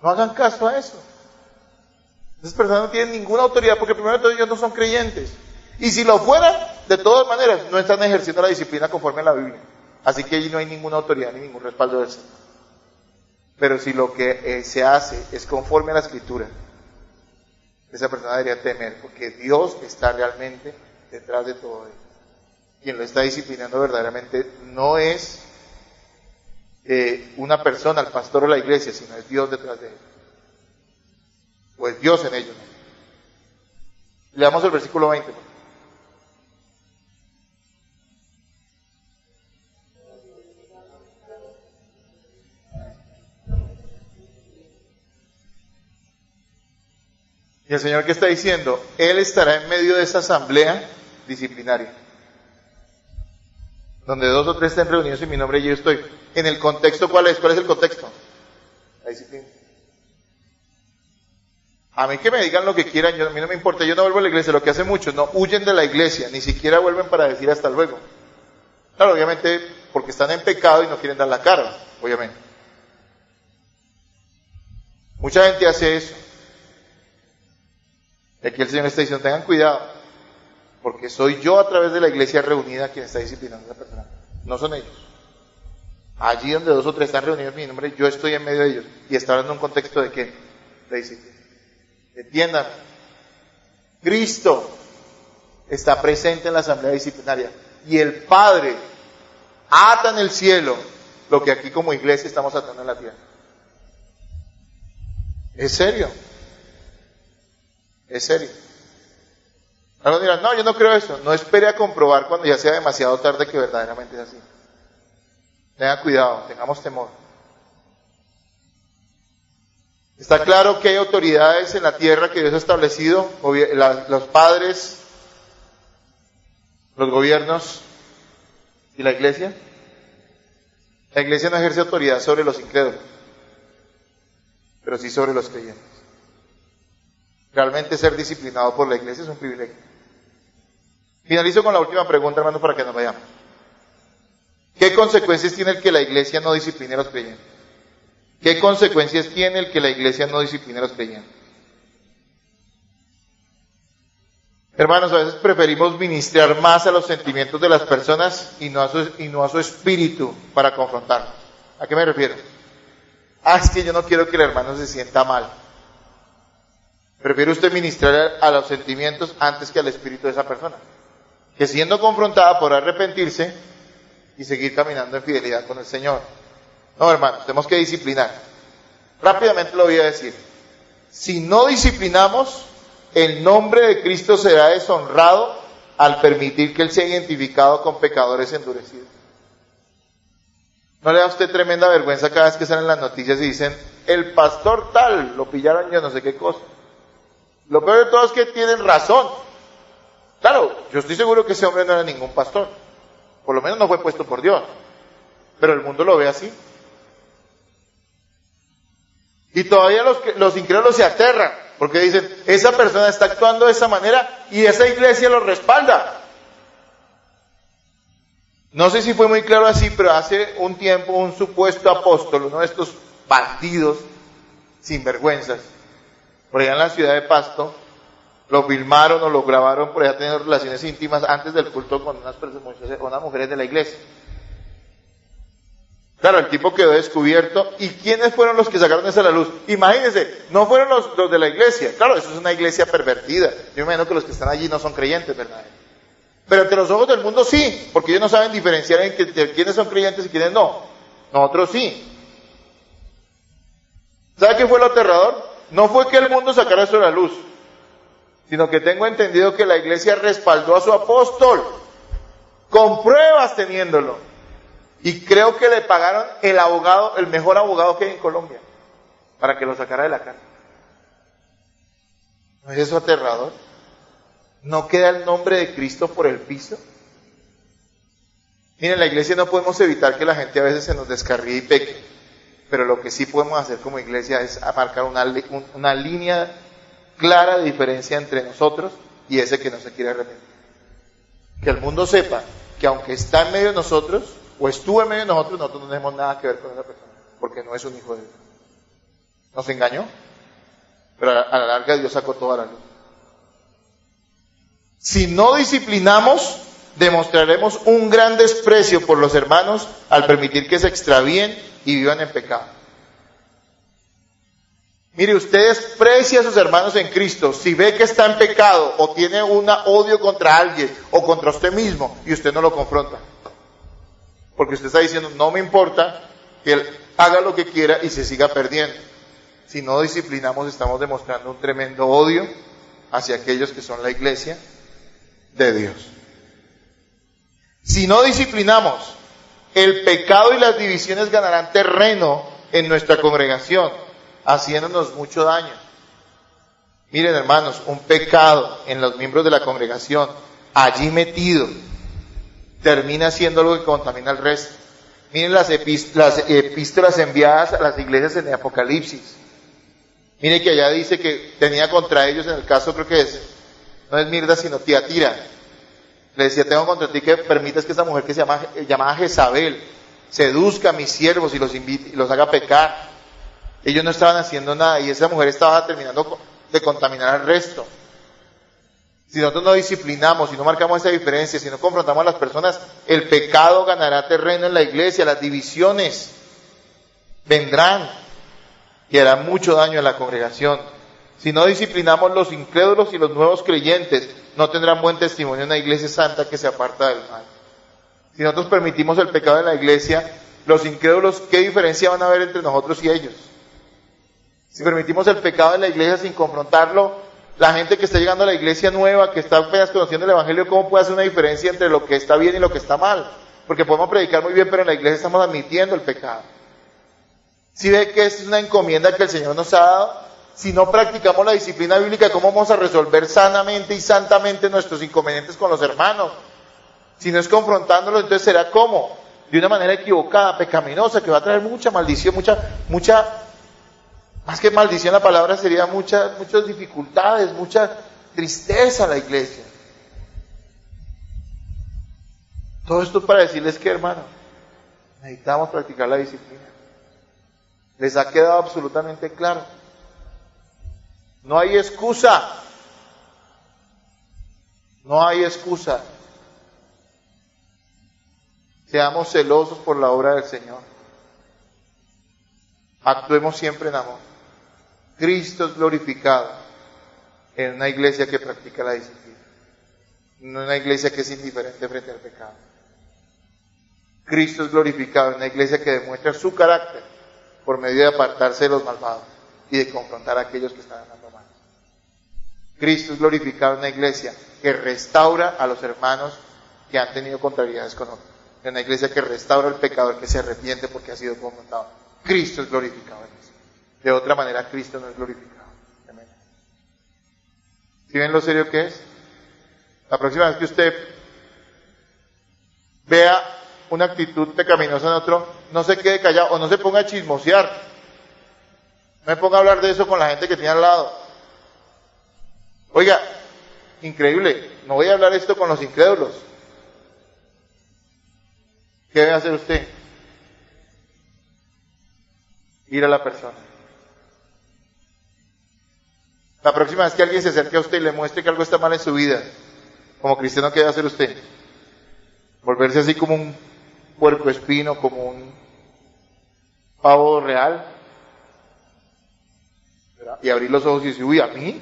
[SPEAKER 1] hagan caso a eso. Esas personas no tienen ninguna autoridad porque primero de todo ellos no son creyentes. Y si lo fueran, de todas maneras, no están ejerciendo la disciplina conforme a la Biblia. Así que allí no hay ninguna autoridad ni ningún respaldo del Señor. Pero si lo que se hace es conforme a la Escritura, esa persona debería temer, porque Dios está realmente detrás de todo ello. Quien lo está disciplinando verdaderamente no es una persona, el pastor o la iglesia, sino es Dios detrás de ellos. O es Dios en ellos. Leamos el versículo 20. Y el Señor, ¿qué está diciendo? Él estará en medio de esa asamblea disciplinaria, donde 2 o 3 estén reunidos en mi nombre y yo estoy. En el contexto, ¿cuál es? ¿Cuál es el contexto? La disciplina. A mí que me digan lo que quieran, a mí no me importa, yo no vuelvo a la iglesia. Lo que hacen muchos, no huyen de la iglesia, ni siquiera vuelven para decir hasta luego. Claro, obviamente, porque están en pecado y no quieren dar la cara, obviamente. Mucha gente hace eso. Y aquí el Señor está diciendo, tengan cuidado, porque soy yo a través de la iglesia reunida quien está disciplinando a esa persona, no son ellos. Allí donde 2 o 3 están reunidos en mi nombre, yo estoy en medio de ellos. Y está hablando en un contexto de ¿qué? De disciplina. Entiendan, Cristo está presente en la asamblea disciplinaria y el Padre ata en el cielo lo que aquí como iglesia estamos atando en la tierra. ¿Es serio? Es serio. Algunos dirán, no, yo no creo eso. No espere a comprobar cuando ya sea demasiado tarde que verdaderamente es así. Tengan cuidado, tengamos temor. Está claro que hay autoridades en la tierra que Dios ha establecido, los padres, los gobiernos y la iglesia. La iglesia no ejerce autoridad sobre los incrédulos, pero sí sobre los creyentes. Realmente ser disciplinado por la iglesia es un privilegio. Finalizo con la última pregunta, hermanos, para que nos vayamos. ¿Qué consecuencias tiene el que la iglesia no discipline a los creyentes? ¿Qué consecuencias tiene el que la iglesia no discipline a los creyentes? Hermanos, a veces preferimos ministrar más a los sentimientos de las personas y no a su espíritu para confrontarlos. ¿A qué me refiero? Es que yo no quiero que el hermano se sienta mal. Prefiere usted ministrar a los sentimientos antes que al espíritu de esa persona, que siendo confrontada podrá arrepentirse y seguir caminando en fidelidad con el Señor. No, hermanos, tenemos que disciplinar. Rápidamente lo voy a decir. Si no disciplinamos, el nombre de Cristo será deshonrado al permitir que Él sea identificado con pecadores endurecidos. ¿No le da a usted tremenda vergüenza cada vez que salen las noticias y dicen, el pastor tal, lo pillaron yo no sé qué cosa? Lo peor de todo es que tienen razón. Claro, yo estoy seguro que ese hombre no era ningún pastor. Por lo menos no fue puesto por Dios. Pero el mundo lo ve así. Y todavía los incrédulos se aterran, porque dicen, esa persona está actuando de esa manera y esa iglesia lo respalda. No sé si fue muy claro así, pero hace un tiempo un supuesto apóstol, uno de estos bandidos sinvergüenzas, por allá en la ciudad de Pasto, lo filmaron o lo grabaron por allá teniendo relaciones íntimas antes del culto con unas mujeres de la iglesia. Claro, el tipo quedó descubierto. ¿Y quiénes fueron los que sacaron eso a la luz? Imagínense, no fueron los de la iglesia. Claro, eso es una iglesia pervertida. Yo me imagino que los que están allí no son creyentes, ¿verdad? Pero entre los ojos del mundo sí, porque ellos no saben diferenciar entre quiénes son creyentes y quiénes no. Nosotros sí. ¿Sabe qué fue lo aterrador? No fue que el mundo sacara eso a la luz, sino que tengo entendido que la iglesia respaldó a su apóstol, con pruebas teniéndolo. Y creo que le pagaron el abogado, el mejor abogado que hay en Colombia. para que lo sacara de la cárcel. ¿No es eso aterrador? ¿No queda el nombre de Cristo por el piso? Miren, en la iglesia no podemos evitar que la gente a veces se nos descarríe y peque, pero lo que sí podemos hacer como iglesia es marcar una línea clara de diferencia entre nosotros y ese que no se quiere arrepentir. Que el mundo sepa que aunque está en medio de nosotros, o estuvo en medio de nosotros no tenemos nada que ver con esa persona, porque no es un hijo de Dios. Nos engañó, pero a la larga Dios sacó toda la luz. Si no disciplinamos, demostraremos un gran desprecio por los hermanos al permitir que se extravíen y vivan en pecado. Mire, usted desprecia a sus hermanos en Cristo si ve que está en pecado o tiene un odio contra alguien o contra usted mismo y usted no lo confronta. Porque usted está diciendo, no me importa que él haga lo que quiera y se siga perdiendo. Si no disciplinamos, estamos demostrando un tremendo odio hacia aquellos que son la iglesia de Dios. Si no disciplinamos, el pecado y las divisiones ganarán terreno en nuestra congregación, haciéndonos mucho daño. Miren, hermanos, un pecado en los miembros de la congregación, allí metido, termina siendo algo que contamina al resto. Miren las epístolas enviadas a las iglesias en el Apocalipsis. Miren que allá dice que tenía contra ellos, en el caso creo que no es Mirda sino Tiatira. Le decía, tengo contra ti que permitas que esa mujer que se llamaba Jezabel seduzca a mis siervos y los invite y los haga pecar. Ellos no estaban haciendo nada y esa mujer estaba terminando de contaminar al resto. Si nosotros no disciplinamos, si no marcamos esa diferencia, si no confrontamos a las personas, el pecado ganará terreno en la iglesia, las divisiones vendrán y harán mucho daño a la congregación. Si no disciplinamos, los incrédulos y los nuevos creyentes no tendrán buen testimonio en una iglesia santa que se aparta del mal. Si nosotros permitimos el pecado en la iglesia, los incrédulos, ¿qué diferencia van a haber entre nosotros y ellos? Si permitimos el pecado en la iglesia sin confrontarlo, la gente que está llegando a la iglesia nueva, que está apenas conociendo el evangelio, ¿cómo puede hacer una diferencia entre lo que está bien y lo que está mal? Porque podemos predicar muy bien, pero en la iglesia estamos admitiendo el pecado. Si ve que es una encomienda que el Señor nos ha dado, si no practicamos la disciplina bíblica, ¿cómo vamos a resolver sanamente y santamente nuestros inconvenientes con los hermanos? Si no es confrontándolos, entonces será ¿cómo? De una manera equivocada, pecaminosa, que va a traer mucha maldición, mucha, más que maldición la palabra sería muchas dificultades, mucha tristeza a la iglesia. Todo esto para decirles que, hermano, necesitamos practicar la disciplina. ¿Les ha quedado absolutamente claro? No hay excusa. No hay excusa. Seamos celosos por la obra del Señor. Actuemos siempre en amor. Cristo es glorificado en una iglesia que practica la disciplina. No en una iglesia que es indiferente frente al pecado. Cristo es glorificado en una iglesia que demuestra su carácter por medio de apartarse de los malvados y de confrontar a aquellos que están andando mal. Cristo es glorificado en una iglesia que restaura a los hermanos que han tenido contrariedades con otros. En una iglesia que restaura al pecador que se arrepiente porque ha sido confrontado. Cristo es glorificado en eso. De otra manera, Cristo no es glorificado. Amén. ¿Sí ven lo serio que es? La próxima vez que usted vea una actitud pecaminosa en otro, no se quede callado o no se ponga a chismosear. No me ponga a hablar de eso con la gente que tiene al lado. Oiga, increíble, no voy a hablar esto con los incrédulos. ¿Qué debe hacer usted? Ir a la persona. La próxima vez que alguien se acerque a usted y le muestre que algo está mal en su vida, como cristiano, ¿qué debe hacer usted? Volverse así como un puercoespino, como un pavo real, ¿verdad? Y abrir los ojos y decir, uy, ¿a mí?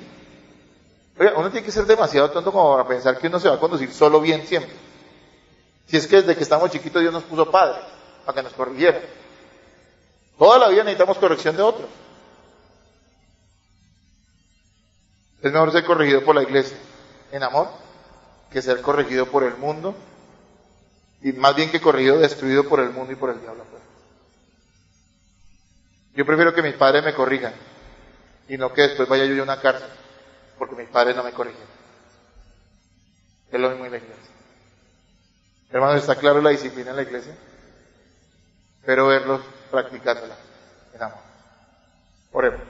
[SPEAKER 1] Oiga, uno tiene que ser demasiado tonto como para pensar que uno se va a conducir solo bien siempre. Si es que desde que estamos chiquitos Dios nos puso padre, para que nos corrigiera. Toda la vida necesitamos corrección de otros. Es mejor ser corregido por la iglesia en amor que ser corregido por el mundo, y más bien que corregido, destruido por el mundo y por el diablo. Yo prefiero que mis padres me corrijan y no que después vaya yo a una cárcel porque mis padres no me corrigen. Es lo mismo en la iglesia. Hermanos, ¿está claro la disciplina en la iglesia? Espero verlos practicándola en amor. Oremos.